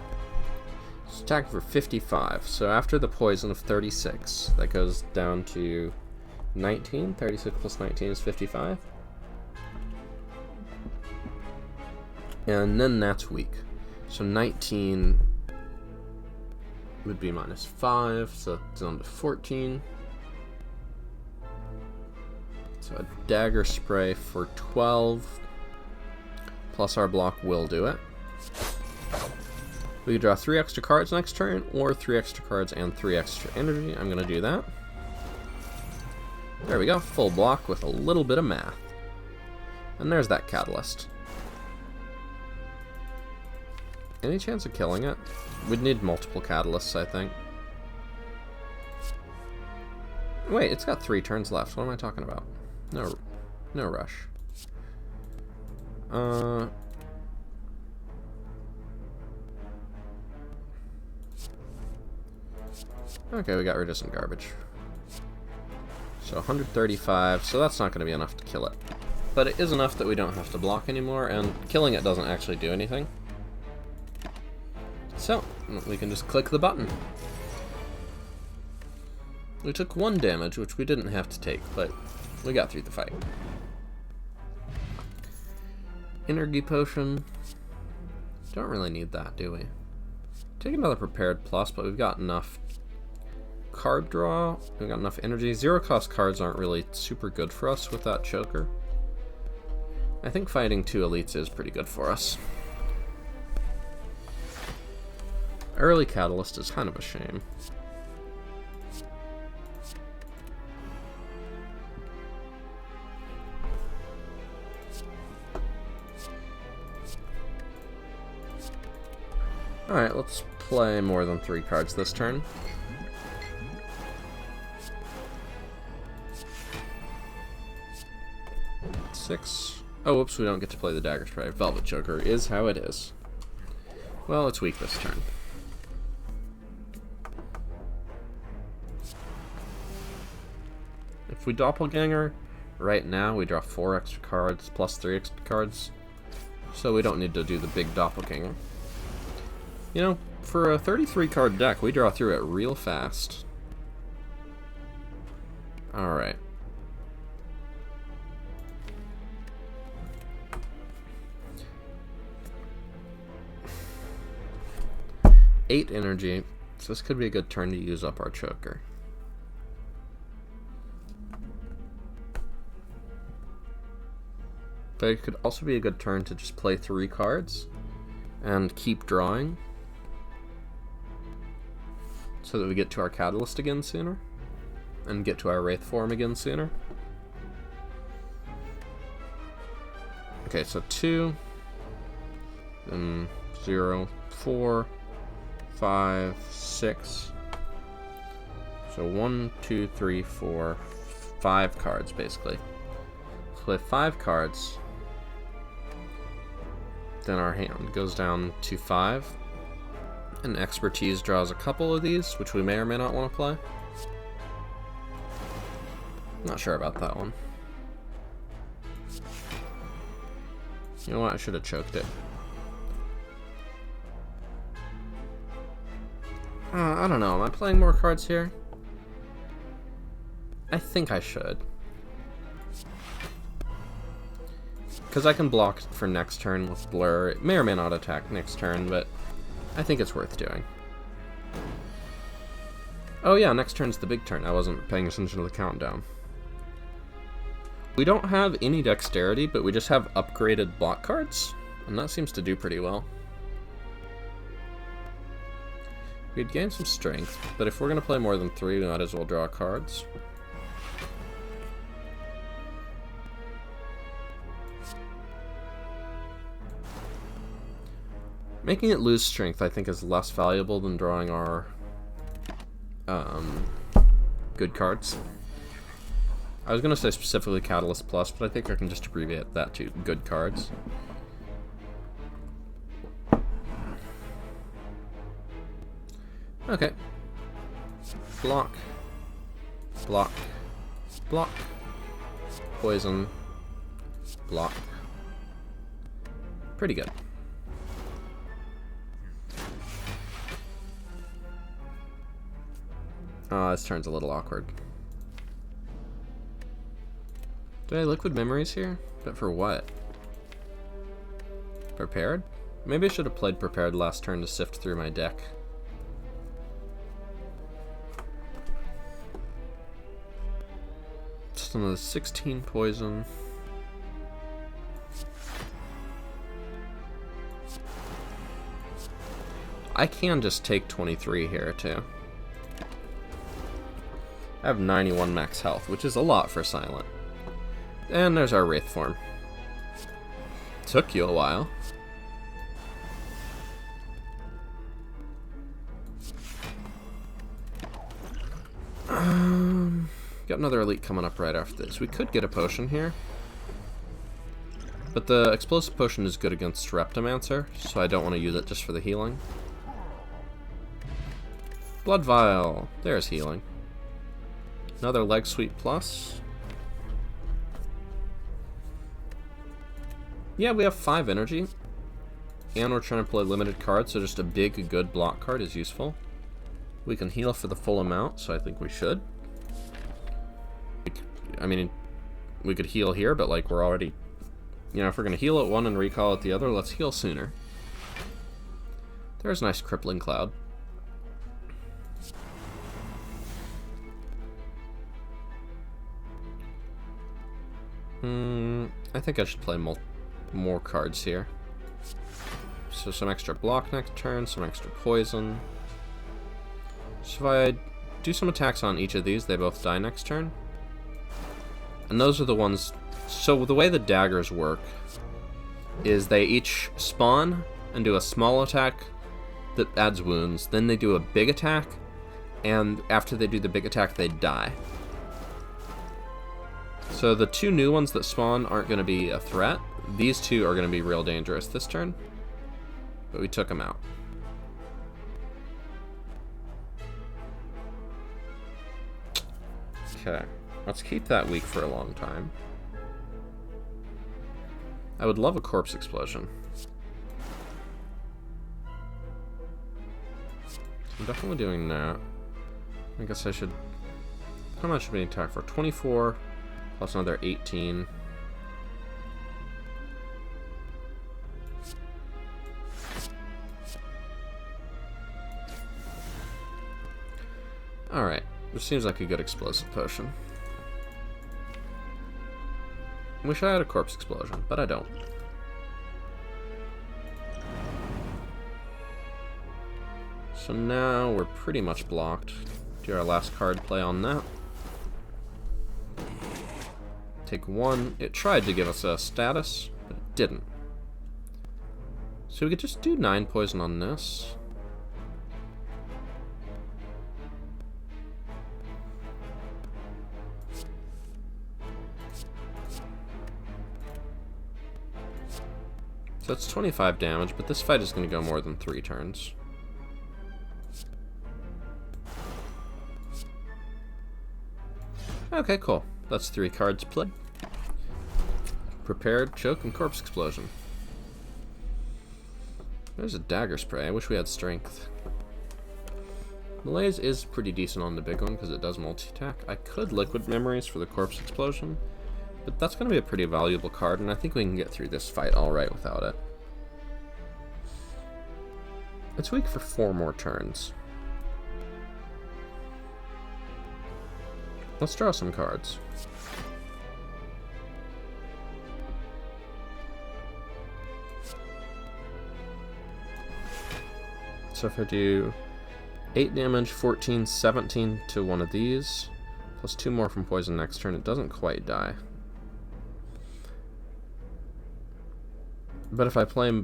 It's attacking for 55. So after the poison of 36, that goes down to 19. 36 plus 19 is 55. And then that's weak. So 19 would be -5, so it's down to 14. So a dagger spray for 12, plus our block will do it. We can draw 3 extra cards next turn, or 3 extra cards and 3 extra energy. I'm going to do that. There we go, full block with a little bit of math. And there's that catalyst. Any chance of killing it? We'd need multiple catalysts, I think. Wait, it's got 3 turns left. What am I talking about? No rush. Okay, we got rid of some garbage. So 135, so that's not going to be enough to kill it. But it is enough that we don't have to block anymore, and killing it doesn't actually do anything. So, we can just click the button. We took 1 damage, which we didn't have to take, but we got through the fight. Energy potion. Don't really need that, do we? Take another prepared plus, but we've got enough card draw. We've got enough energy. 0-cost cards aren't really super good for us with that choker. I think fighting 2 elites is pretty good for us. Early catalyst is kind of a shame. Alright, let's play more than 3 cards this turn. Six. Oh, whoops, we don't get to play the Dagger Spray. Velvet Choker is how it is. Well, it's weak this turn. If we Doppelganger, right now we draw 4 extra cards plus 3 extra cards. So we don't need to do the big Doppelganger. You know, for a 33 card deck, we draw through it real fast. Alright. Eight energy, so this could be a good turn to use up our choker. But it could also be a good turn to just play 3 cards and keep drawing so that we get to our catalyst again sooner. and get to our Wraith form again sooner. Okay, so 2, then 0, 4, 5, 6. So 1, 2, 3, 4, 5 cards basically. So play 5 cards. Then our hand goes down to 5. And Expertise draws a couple of these, which we may or may not want to play. Not sure about that one. You know what? I should have choked it. I don't know. Am I playing more cards here? I think I should. Because I can block for next turn with Blur. It may or may not attack next turn, but I think it's worth doing. Oh yeah, next turn's the big turn. I wasn't paying attention to the countdown. We don't have any dexterity, but we just have upgraded block cards, and that seems to do pretty well. We'd gain some strength, but if we're going to play more than 3, we might as well draw cards. Making it lose strength, I think, is less valuable than drawing our good cards. I was going to say specifically Catalyst Plus, but I think I can just abbreviate that to good cards. Okay. Block. Block. Block. Poison. Block. Pretty good. This turn's a little awkward. Did I liquid memories here? But for what? Prepared? Maybe I should have played prepared last turn to sift through my deck. Just another 16 poison. I can just take 23 here too. I have 91 max health, which is a lot for Silent. And there's our Wraith form. Took you a while. Got another elite coming up right after this. We could get a potion here. But the explosive potion is good against Reptomancer, so I don't want to use it just for the healing. Blood Vial. There's healing. Another Leg Sweep Plus. Yeah, we have 5 energy. And we're trying to play limited cards, so just a big, good block card is useful. We can heal for the full amount, so I think we should. I mean, we could heal here, but like we're already... You know, if we're going to heal at one and recall at the other, let's heal sooner. There's a nice Crippling Cloud. I think I should play more cards here. So some extra block next turn, some extra poison. So if I do some attacks on each of these, they both die next turn. And those are the ones... So the way the daggers work is they each spawn and do a small attack that adds wounds. Then they do a big attack, and after they do the big attack, they die. So the 2 new ones that spawn aren't going to be a threat. These 2 are going to be real dangerous this turn. But we took them out. Okay. Let's keep that weak for a long time. I would love a Corpse Explosion. I'm definitely doing that. I guess I should... How much should we attack for? 24... Plus another 18. Alright, which seems like a good explosive potion. Wish I had a Corpse Explosion, but I don't. So now we're pretty much blocked. Do our last card play on that. Take 1. It tried to give us a status, but it didn't. So we could just do 9 poison on this. So that's 25 damage, but this fight is going to go more than 3 turns. Okay, cool. That's 3 cards played. Prepared, Choke, and Corpse Explosion. There's a Dagger Spray. I wish we had Strength. Malaise is pretty decent on the big one because it does multi-attack. I could Liquid Memories for the Corpse Explosion, but that's going to be a pretty valuable card, and I think we can get through this fight alright without it. It's weak for 4 more turns. Let's draw some cards. So if I do 8 damage, 14, 17 to one of these, plus 2 more from poison next turn, it doesn't quite die. But if I play...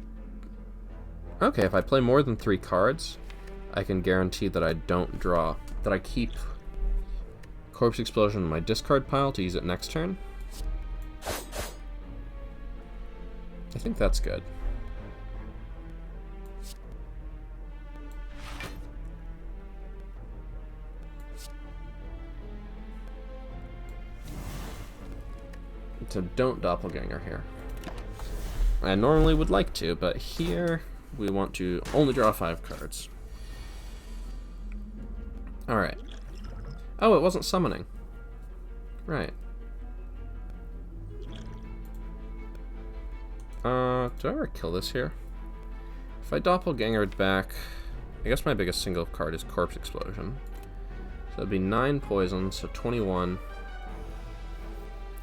Okay, if I play more than 3 cards, I can guarantee that I don't draw, that I keep Corpse Explosion in my discard pile to use it next turn. I think that's good. So don't Doppelganger here. I normally would like to, but here we want to only draw 5 cards. Alright. Oh, it wasn't summoning. Right. Do I ever kill this here? If I Doppelgangered back, I guess my biggest single card is Corpse Explosion. So it'd be 9 poison, so 21.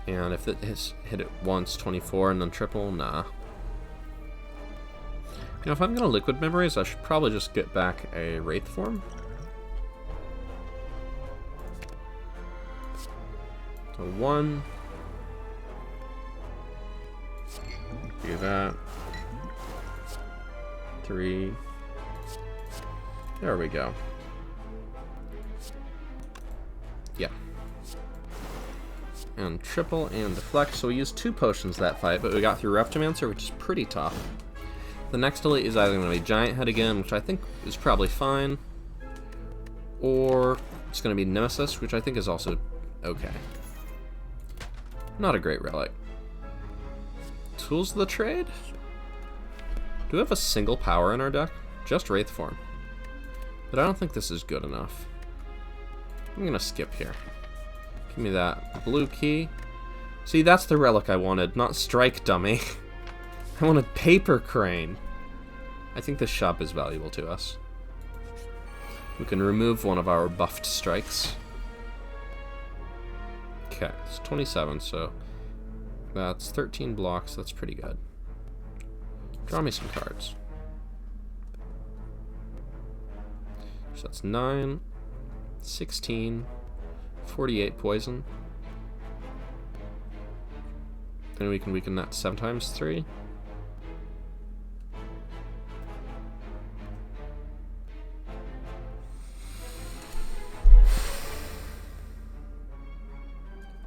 And if it hit it once, 24, and then triple, nah. You know, if I'm gonna Liquid Memories, I should probably just get back a Wraith form. So 1. Do that. 3. There we go. Yeah. And triple and deflect. So we used 2 potions that fight, but we got through Reptomancer, which is pretty tough. The next elite is either going to be Giant Head again, which I think is probably fine, or it's going to be Nemesis, which I think is also okay. Not a great relic. Tools of the Trade? Do we have a single power in our deck? Just Wraith form. But I don't think this is good enough. I'm going to skip here. Give me that blue key. See, that's the relic I wanted, not Strike Dummy. I wanted Paper Crane. I think this shop is valuable to us. We can remove one of our buffed strikes. Okay, it's 27, so that's 13 blocks. That's pretty good. Draw me some cards. So that's 9, 16, 48 poison. Then we can weaken that 7 times 3.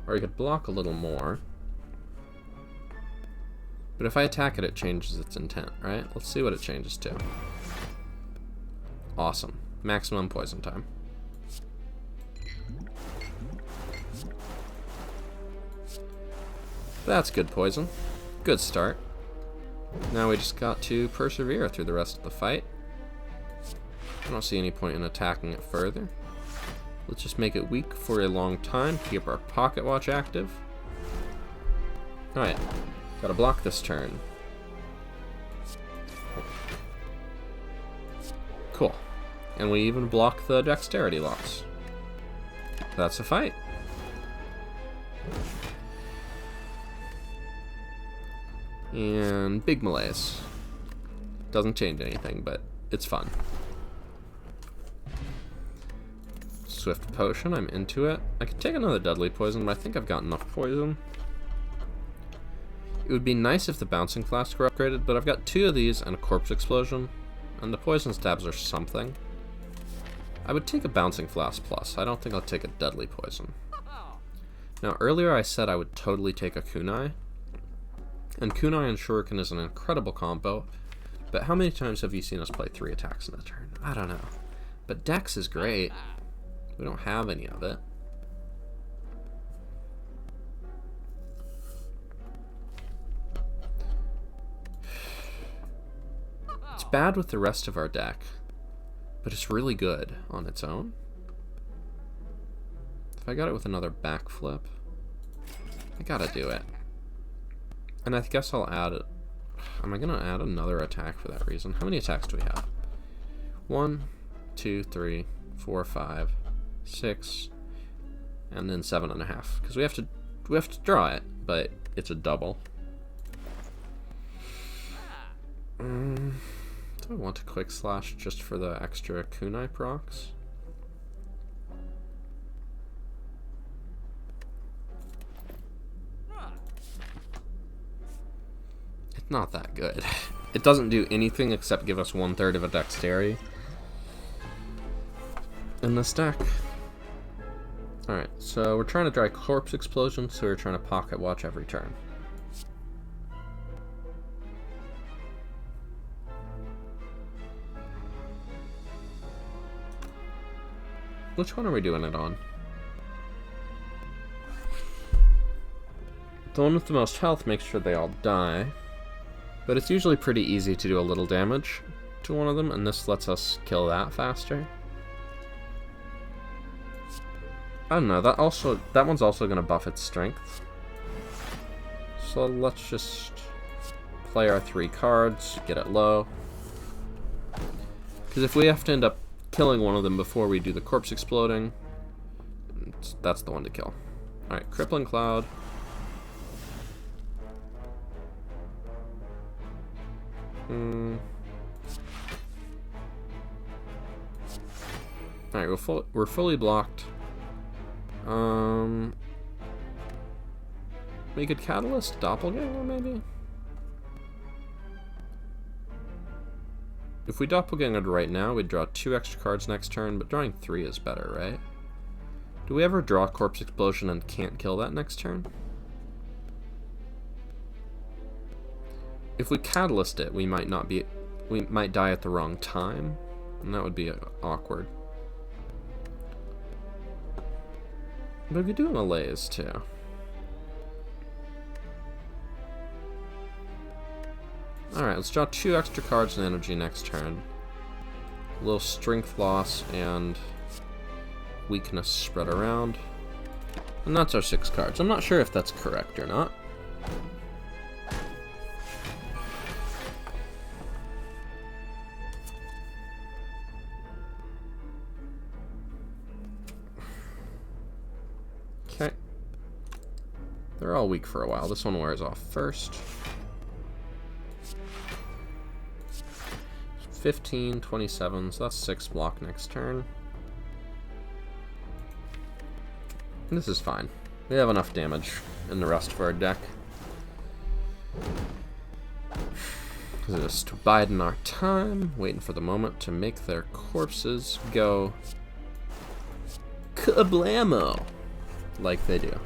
Or you could block a little more. But if I attack it, it changes its intent, right? Let's see what it changes to. Awesome. Maximum poison time. That's good poison. Good start. Now we just got to persevere through the rest of the fight. I don't see any point in attacking it further. Let's just make it weak for a long time to keep our Pocket Watch active. Alright, gotta block this turn. Cool. And we even block the Dexterity loss. That's a fight. And big malaise. Doesn't change anything, but it's fun. Swift Potion, I'm into it. I could take another Deadly Poison, but I think I've got enough poison. It would be nice if the bouncing flask were upgraded, but I've got 2 of these and a corpse explosion, and the poison stabs are something. I would take a bouncing flask plus. I don't think I'll take a deadly poison. Now earlier I said I would totally take a kunai, and kunai and shuriken is an incredible combo, but how many times have you seen us play 3 attacks in a turn? I don't know. But Dex is great. We don't have any of it. It's bad with the rest of our deck, but it's really good on its own. If I got it with another backflip, I gotta do it. And I guess I'll add it. Am I gonna add another attack for that reason? How many attacks do we have? 1, 2, 3, 4, 5, 6, and then 7.5. Because we have to draw it, but it's a double. Do I want to quick slash just for the extra kunai procs? It's not that good. It doesn't do anything except give us 1/3 of a dexterity in this deck. Alright, so we're trying to dry corpse explosion, so we're trying to pocket watch every turn. Which one are we doing it on? The one with the most health makes sure they all die, but it's usually pretty easy to do a little damage to one of them, and this lets us kill that faster. I don't know, that one's also going to buff its strength. So let's just play our 3 cards, get it low. Because if we have to end up killing one of them before we do the corpse exploding, that's the one to kill. Alright, Crippling Cloud. Alright, we're fully blocked. We could Catalyst Doppelganger, maybe? If we Doppelgangered right now, we'd draw 2 extra cards next turn, but drawing 3 is better, right? Do we ever draw Corpse Explosion and can't kill that next turn? If we Catalyst it, we might die at the wrong time, and that would be awkward. But we could do Malaise too. Alright, let's draw 2 extra cards and energy next turn. A little strength loss and weakness spread around. And that's our 6 cards. I'm not sure if that's correct or not. Okay. They're all weak for a while. This one wears off first. 15, 27, so that's 6 block next turn. This is fine. We have enough damage in the rest of our deck. Just biding our time, waiting for the moment to make their corpses go kablamo, like they do.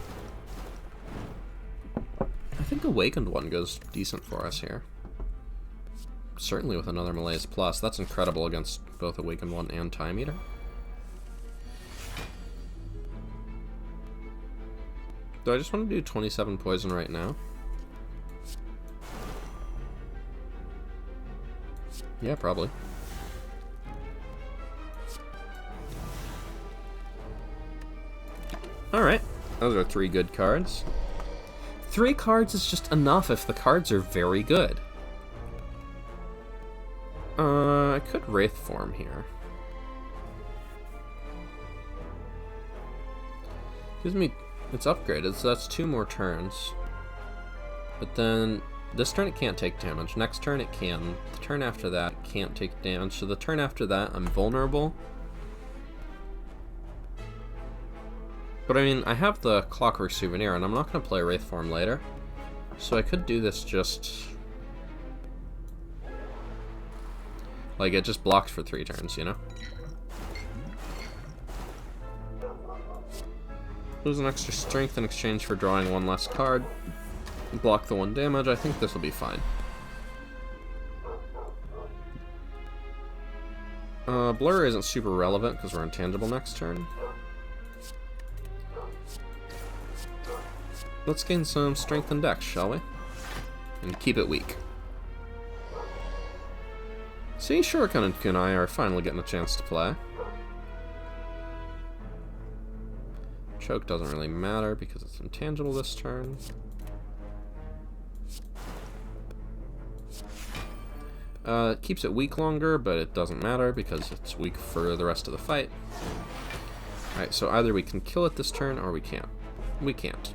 I think Awakened one goes decent for us here. Certainly with another Malaise Plus. That's incredible against both Awakened 1 and Time Eater. Do I just want to do 27 poison right now? Yeah, probably. Alright, those are 3 good cards. 3 cards is just enough if the cards are very good. I could Wraith form here. Gives me, it's upgraded, so that's 2 more turns. But then, this turn it can't take damage. Next turn it can. The turn after that it can't take damage. So the turn after that I'm vulnerable. But I mean, I have the Clockwork Souvenir, and I'm not going to play Wraith form later. So I could do this just... like, it just blocks for 3 turns, you know? Lose an extra strength in exchange for drawing 1 less card. Block the 1 damage. I think this will be fine. Blur isn't super relevant because we're intangible next turn. Let's gain some strength and dex, shall we? And keep it weak. See, Shuriken and Kunai are finally getting a chance to play. Choke doesn't really matter because it's intangible this turn. It keeps it weak longer, but it doesn't matter because it's weak for the rest of the fight. Alright, so either we can kill it this turn or we can't. We can't.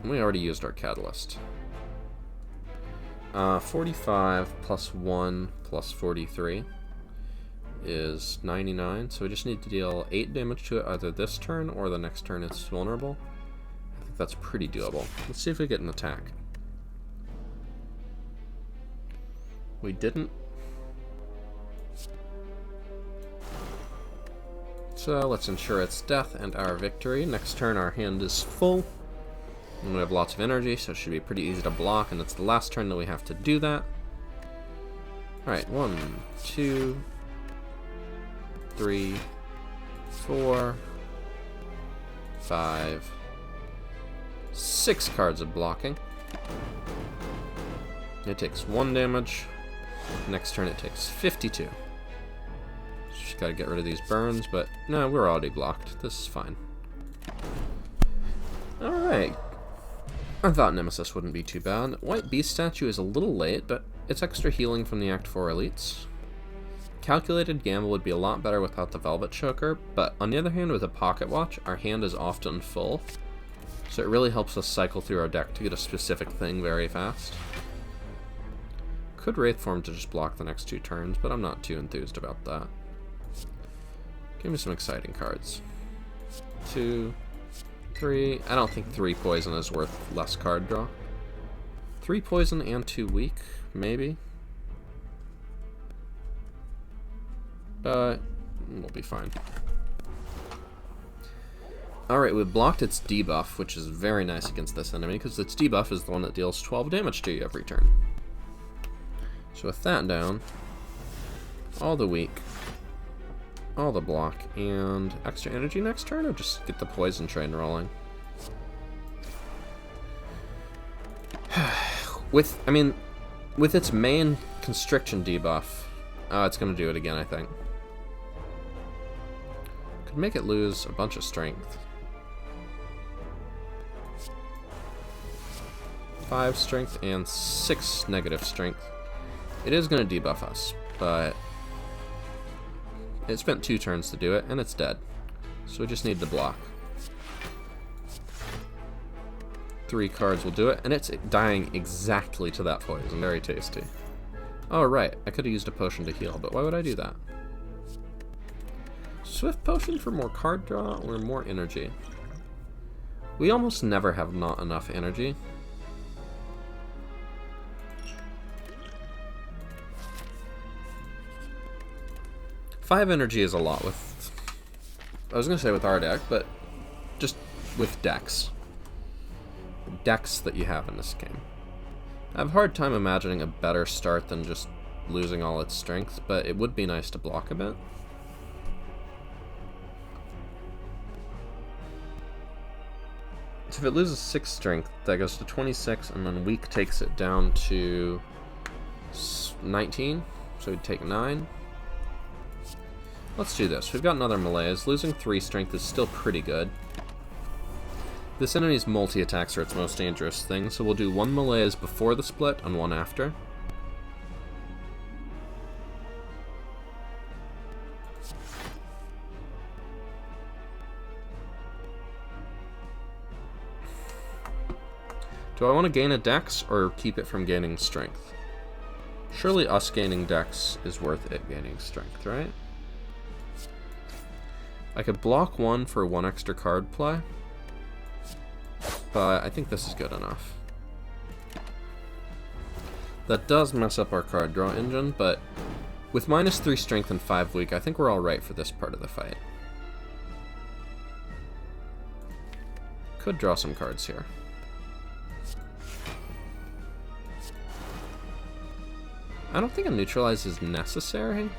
We already used our catalyst. 45 plus 1 plus 43 is 99, so we just need to deal 8 damage to it either this turn or the next turn it's vulnerable. I think that's pretty doable. Let's see if we get an attack. We didn't. So let's ensure its death and our victory. Next turn our hand is full. And we have lots of energy, so it should be pretty easy to block, and it's the last turn that we have to do that. Alright, 1, 2, 3, 4, 5, 6 cards of blocking. It takes 1 damage. Next turn it takes 52. Just gotta get rid of these burns, but no, we're already blocked. This is fine. Alright. I thought Nemesis wouldn't be too bad. White Beast Statue is a little late, but it's extra healing from the Act 4 elites. Calculated Gamble would be a lot better without the Velvet Choker, but on the other hand, with a Pocket Watch, our hand is often full, so it really helps us cycle through our deck to get a specific thing very fast. Could Wraith Form to just block the next 2 turns, but I'm not too enthused about that. Give me some exciting cards. 2, 3. I don't think 3 poison is worth less card draw. 3 poison and 2 weak, maybe. But we'll be fine. Alright, we blocked its debuff, which is very nice against this enemy, because its debuff is the one that deals 12 damage to you every turn. So with that down, all the weak, all the block, and extra energy next turn, or just get the poison train rolling? With its main constriction debuff, it's going to do it again, I think. Could make it lose a bunch of strength. 5 strength and 6 negative strength. It is going to debuff us, but it spent 2 turns to do it, and it's dead. So we just need to block. 3 cards will do it, and it's dying exactly to that poison. Very tasty. Oh, right. I could have used a potion to heal, but why would I do that? Swift Potion for more card draw or more energy? We almost never have not enough energy. Five energy is a lot with... I was going to say with our deck, but just with decks. Decks that you have in this game. I have a hard time imagining a better start than just losing all its strength, but it would be nice to block a bit. So if it loses 6 strength, that goes to 26, and then weak takes it down to 19, so we'd take 9. Let's do this. We've got another malaise. Losing 3 strength is still pretty good. This enemy's multi-attacks are its most dangerous thing, so we'll do 1 malaise before the split and 1 after. Do I want to gain a dex or keep it from gaining strength? Surely us gaining dex is worth it gaining strength, right? I could block 1 for 1 extra card play. but I think this is good enough. That does mess up our card draw engine, but with -3 strength and 5 weak, I think we're alright for this part of the fight. Could draw some cards here. I don't think a neutralize is necessary.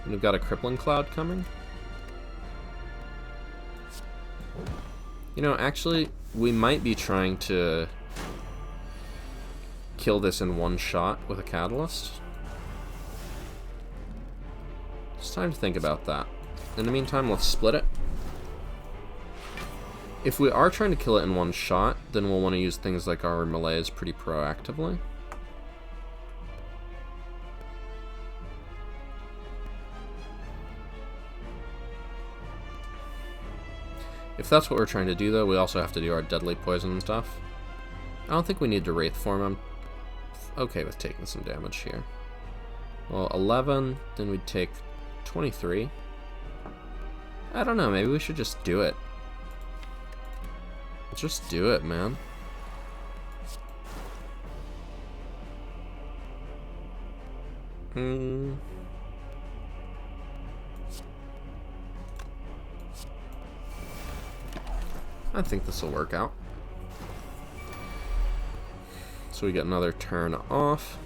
And we've got a crippling cloud coming. You know, actually, we might be trying to kill this in one shot with a catalyst. It's time to think about that. In the meantime, let's split it. If we are trying to kill it in one shot, then we'll want to use things like our melees pretty proactively. If that's what we're trying to do, though, we also have to do our deadly poison and stuff. I don't think we need to Wraith form. I'm okay with taking some damage here. Well, 11, then we'd take 23. I don't know, maybe we should just do it. Just do it, man. I think this will work out. So we get another turn off.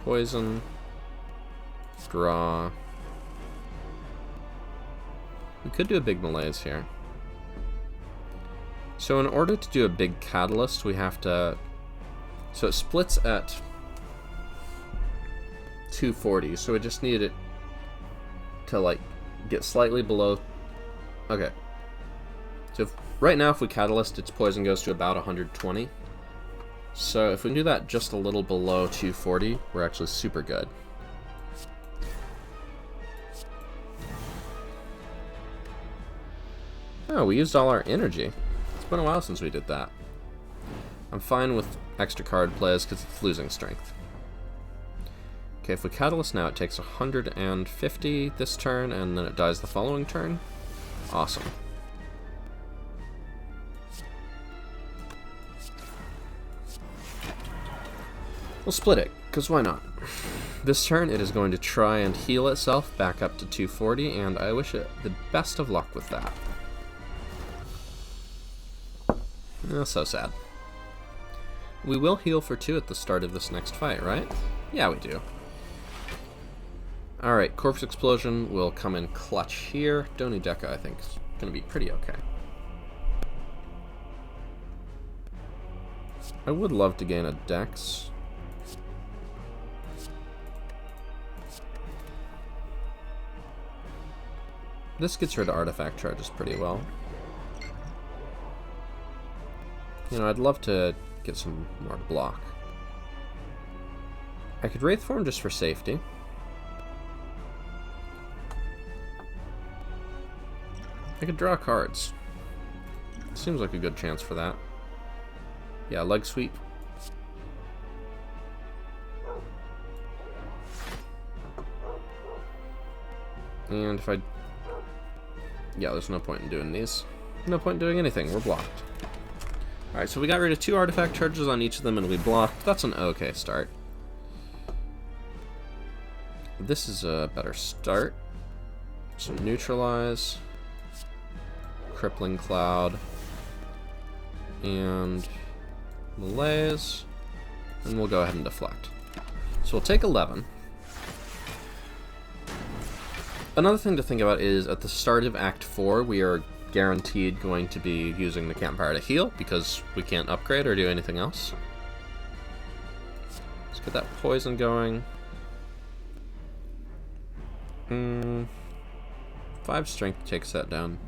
Poison. Draw. We could do a big malaise here. So in order to do a big catalyst, we have to... So it splits at 240, so we just need it to, like, get slightly below... Okay. So right now, if we catalyst, its poison goes to about 120. So if we can do that just a little below 240, we're actually super good. Oh, we used all our energy. It's been a while since we did that. I'm fine with extra card plays because it's losing strength. Okay, if we catalyst now, it takes 150 this turn, and then it dies the following turn. Awesome. We'll split it, because why not? This turn, it is going to try and heal itself back up to 240, and I wish it the best of luck with that. Oh, so sad. We will heal for 2 at the start of this next fight, right? Yeah, we do. Alright, Corpse Explosion will come in clutch here. Doni Deca, I think, is going to be pretty okay. I would love to gain a Dex. This gets rid of artifact charges pretty well. You know, I'd love to get some more block. I could Wraith form just for safety. I could draw cards. Seems like a good chance for that. Yeah, leg sweep. And if I... Yeah, there's no point in doing these. No point in doing anything. We're blocked. Alright, so we got rid of 2 artifact charges on each of them and we blocked. That's an okay start. This is a better start. So neutralize. Crippling Cloud. And malaise. And we'll go ahead and deflect. So we'll take 11. Another thing to think about is at the start of Act 4, we are guaranteed going to be using the campfire to heal because we can't upgrade or do anything else. Let's get that poison going. 5 strength takes that down.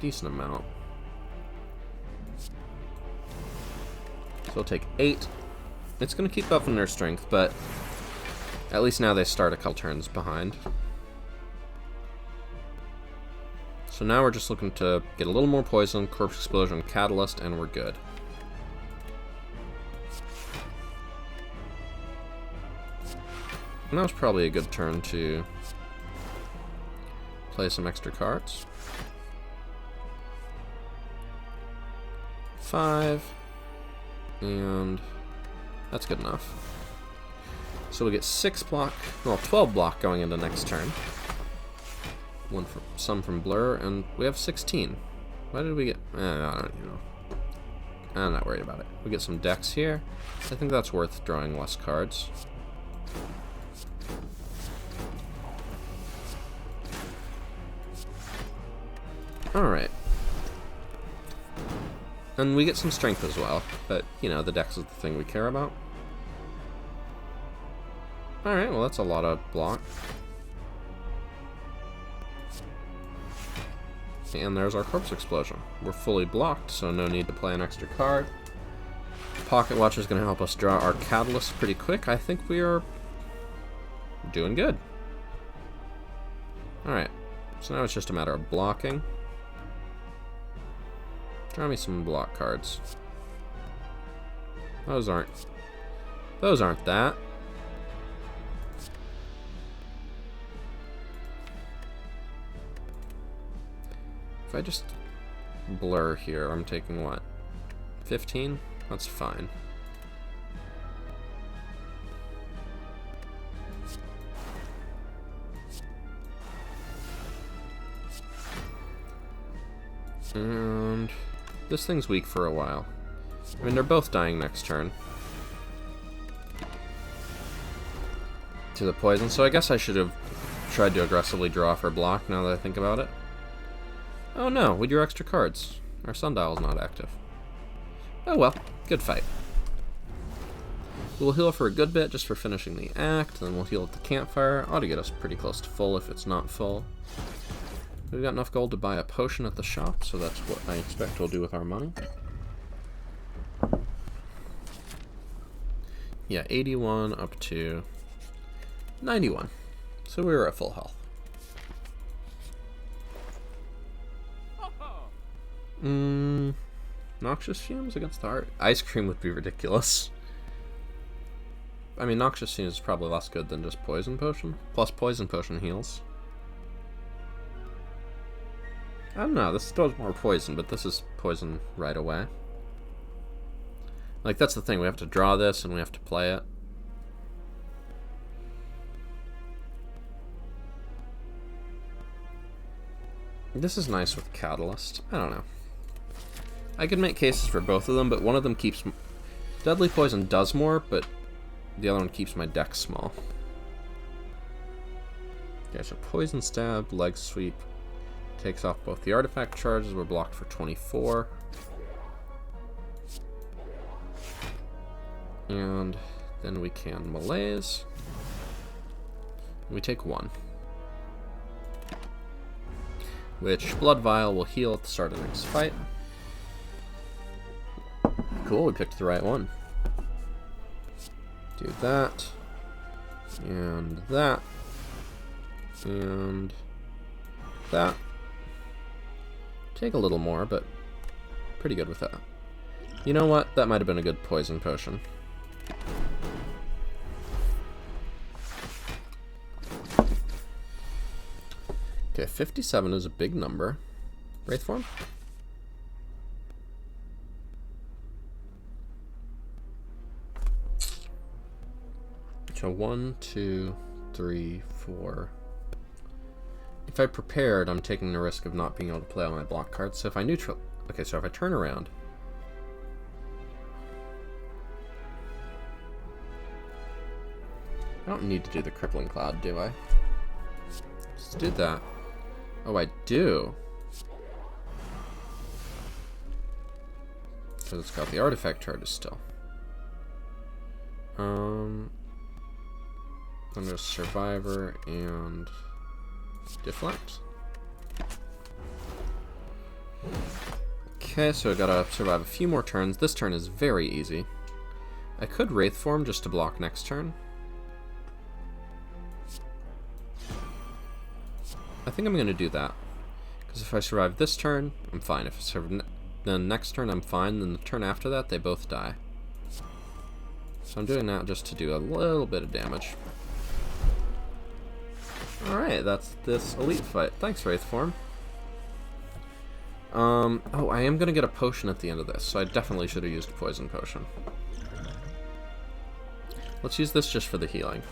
Decent amount. So we'll take 8. It's going to keep buffing their strength, but at least now they start a couple turns behind. So now we're just looking to get a little more poison, Corpse Explosion, Catalyst, and we're good. And that was probably a good turn to play some extra cards. 5, and that's good enough. So we get 6 block, well, 12 block going into next turn. Some from Blur, and we have 16. Why did we get? I don't even know. I'm not worried about it. We get some decks here. I think that's worth drawing less cards. Alright. And we get some strength as well, but, you know, the dex is the thing we care about. Alright, well that's a lot of block. And there's our Corpse Explosion. We're fully blocked, so no need to play an extra card. Pocket Watch is going to help us draw our Catalyst pretty quick. I think we are doing good. Alright, so now it's just a matter of blocking. Draw me some block cards. Those aren't that. If I just blur here, I'm taking what? 15? That's fine. And this thing's weak for a while. I mean, they're both dying next turn to the poison, so I guess I should have tried to aggressively draw for block now that I think about it. Oh no, we drew extra cards. Our sundial's not active. Oh well, good fight. We'll heal for a good bit just for finishing the act, then we'll heal at the campfire. Ought to get us pretty close to full if it's not full. We've got enough gold to buy a potion at the shop, so that's what I expect we'll do with our money. Yeah, 81 up to 91. So we were at full health. Noxious fumes against the heart. Ice cream would be ridiculous. I mean, noxious fumes is probably less good than just poison potion. Plus poison potion heals. I don't know, this does more poison, but this is poison right away. Like, that's the thing, we have to draw this and we have to play it. This is nice with Catalyst. I don't know. I could make cases for both of them, but one of them keeps... Deadly Poison does more, but the other one keeps my deck small. Okay, so Poison Stab, Leg Sweep, takes off both the artifact charges. We're blocked for 24. And then we can Malaise. We take 1. Which Blood Vial will heal at the start of the next fight. Cool, we picked the right one. Do that. And that. And that. Take a little more, but pretty good with that. You know what? That might have been a good poison potion. Okay, 57 is a big number. Wraith form? So 1, 2, 3, 4. If I prepared, I'm taking the risk of not being able to play all my block cards. So if I neutral... Okay, so if I turn around... I don't need to do the Crippling Cloud, do I? Just did that. Oh, I do. Because it's got the artifact charges still. I'm just Survivor and Deflect. Okay, so I gotta survive a few more turns. This turn is very easy. I could Wraith Form just to block next turn. I think I'm going to do that, because if I survive this turn, I'm fine. If I survive the next turn, I'm fine. Then the turn after that, they both die. So I'm doing that just to do a little bit of damage. Alright, that's this elite fight. Thanks, Wraithform. Oh, I am gonna get a potion at the end of this, so I definitely should have used a poison potion. Let's use this just for the healing.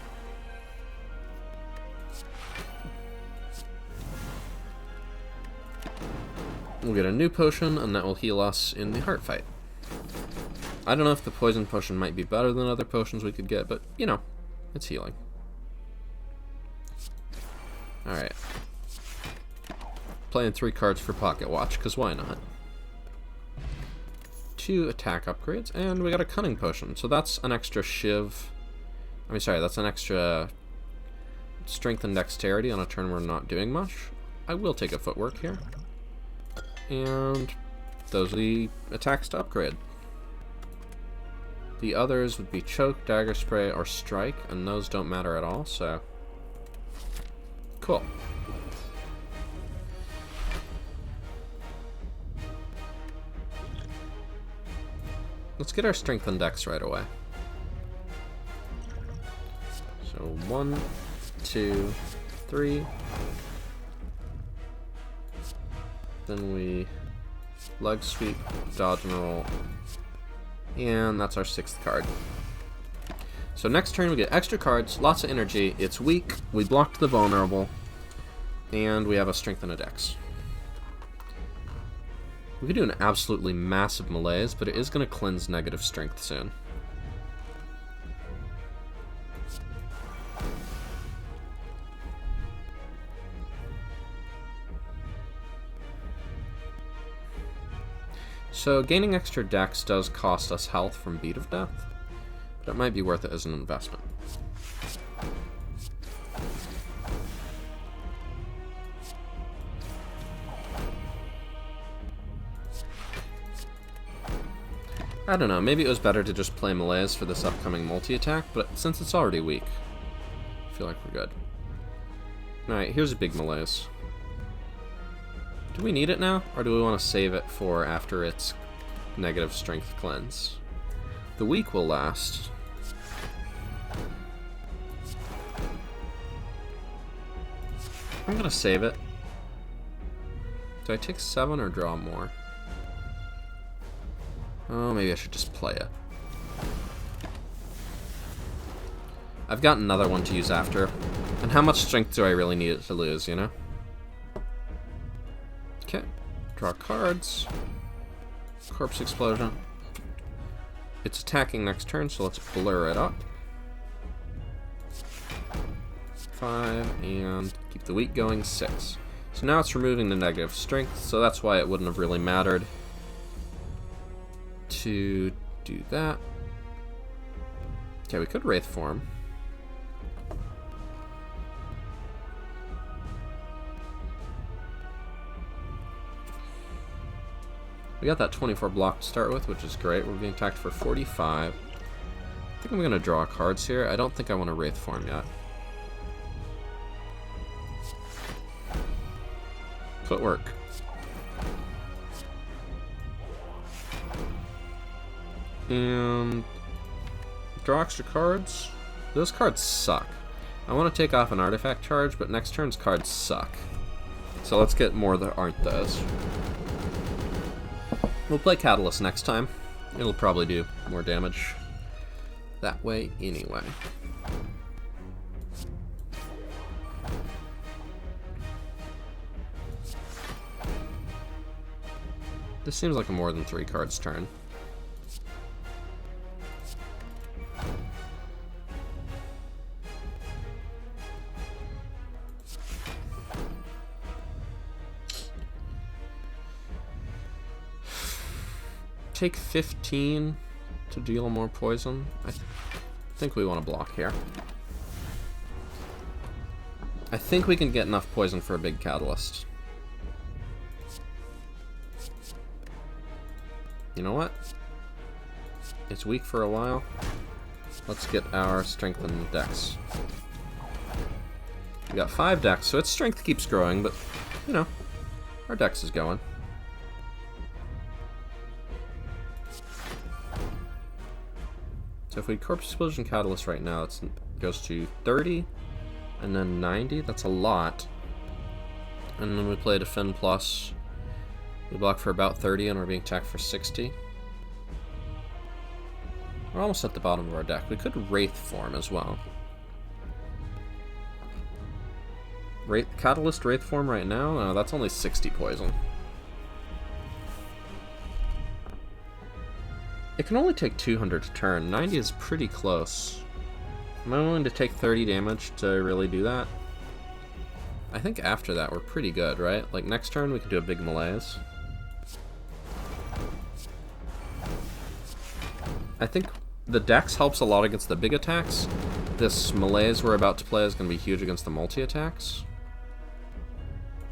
We'll get a new potion, and that will heal us in the heart fight. I don't know if the poison potion might be better than other potions we could get, but, you know, it's healing. Alright. Playing 3 cards for Pocket Watch, because why not? 2 attack upgrades, and we got a Cunning Potion, so that's an extra Shiv. That's an extra Strength and Dexterity on a turn we're not doing much. I will take a Footwork here. And those are the attacks to upgrade. The others would be Choke, Dagger Spray, or Strike, and those don't matter at all, so... Cool. Let's get our Strength and Dex right away. So 1, 2, 3. Then we leg sweep, dodge and roll. And that's our 6th card. So next turn we get extra cards, lots of energy, it's weak, we blocked the vulnerable, and we have a strength and a dex. We could do an absolutely massive malaise, but it is going to cleanse negative strength soon. So gaining extra dex does cost us health from Beat of Death, but it might be worth it as an investment. I don't know, maybe it was better to just play malaise for this upcoming multi-attack, but since it's already weak, I feel like we're good. Alright, here's a big malaise. Do we need it now, or do we want to save it for after its negative strength cleanse? The weak will last. I'm gonna save it. Do I take 7 or draw more? Oh, maybe I should just play it. I've got another one to use after. And how much strength do I really need it to lose, you know? Okay, draw cards. Corpse Explosion. It's attacking next turn, so let's blur it up. 5, and keep the weak going, 6. So now it's removing the negative strength, so that's why it wouldn't have really mattered to do that. Okay, we could Wraith form. We got that 24 block to start with, which is great. We're being attacked for 45. I think I'm going to draw cards here. I don't think I want to Wraith form yet. Footwork. And draw extra cards. Those cards suck. I want to take off an artifact charge, but next turn's cards suck. So let's get more that aren't those. We'll play Catalyst next time. It'll probably do more damage that way anyway. This seems like a more than 3 cards turn. Take 15 to deal more poison. I think we want to block here. I think we can get enough poison for a big catalyst. You know what? It's weak for a while. Let's get our strength and dex. We got 5 dex, so its strength keeps growing, but, you know, our dex is going. So if we Corpse Explosion Catalyst right now, it goes to 30. And then 90, that's a lot. And then we play Defend Plus. We block for about 30 and we're being attacked for 60. We're almost at the bottom of our deck. We could Wraith form as well. Catalyst Wraith form right now? No, that's only 60 poison. It can only take 200 to turn. 90 is pretty close. Am I willing to take 30 damage to really do that? I think after that we're pretty good, right? Like next turn we can do a big malaise. I think the dex helps a lot against the big attacks. This malaise we're about to play is going to be huge against the multi-attacks.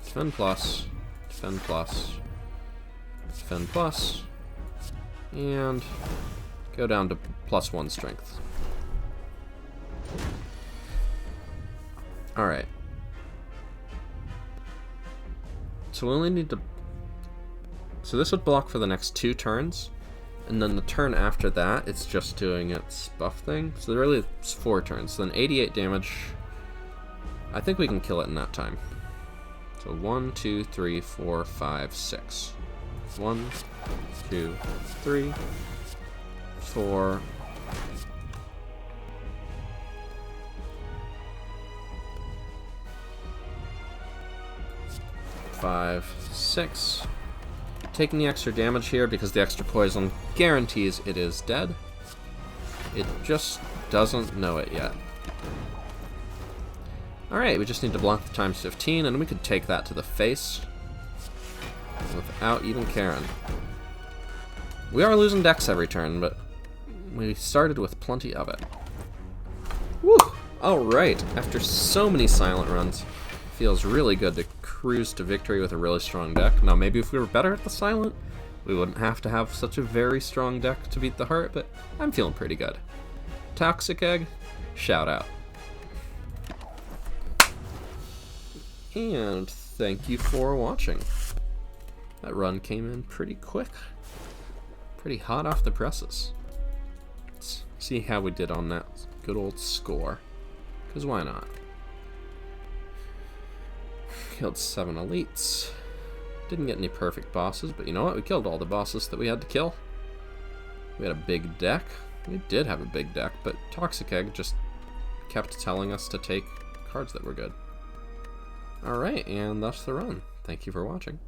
Defend plus, defend plus, defend plus, and go down to +1 strength. Alright. So we only need to... So this would block for the next 2 turns, and then the turn after that, it's just doing its buff thing. So really it's 4 turns. So then 88 damage. I think we can kill it in that time. So 1, 2, 3, 4, 5, 6. 1, 2, 3, 4... 5, 6. Taking the extra damage here because the extra poison guarantees it is dead. It just doesn't know it yet. Alright, we just need to block the times 15 and we could take that to the face without even caring. We are losing dex every turn, but we started with plenty of it. Woo! Alright, after so many silent runs, feels really good to cruise to victory with a really strong deck. Now maybe if we were better at the silent, we wouldn't have to have such a very strong deck to beat the heart, but I'm feeling pretty good. Toxic Egg, shout out. And thank you for watching. That run came in pretty quick. Pretty hot off the presses. Let's see how we did on that good old score. Because why not? Killed 7 elites. Didn't get any perfect bosses, but you know what? We killed all the bosses that we had to kill. We had a big deck. We did have a big deck, but Toxic Egg just kept telling us to take cards that were good. Alright, and that's the run. Thank you for watching.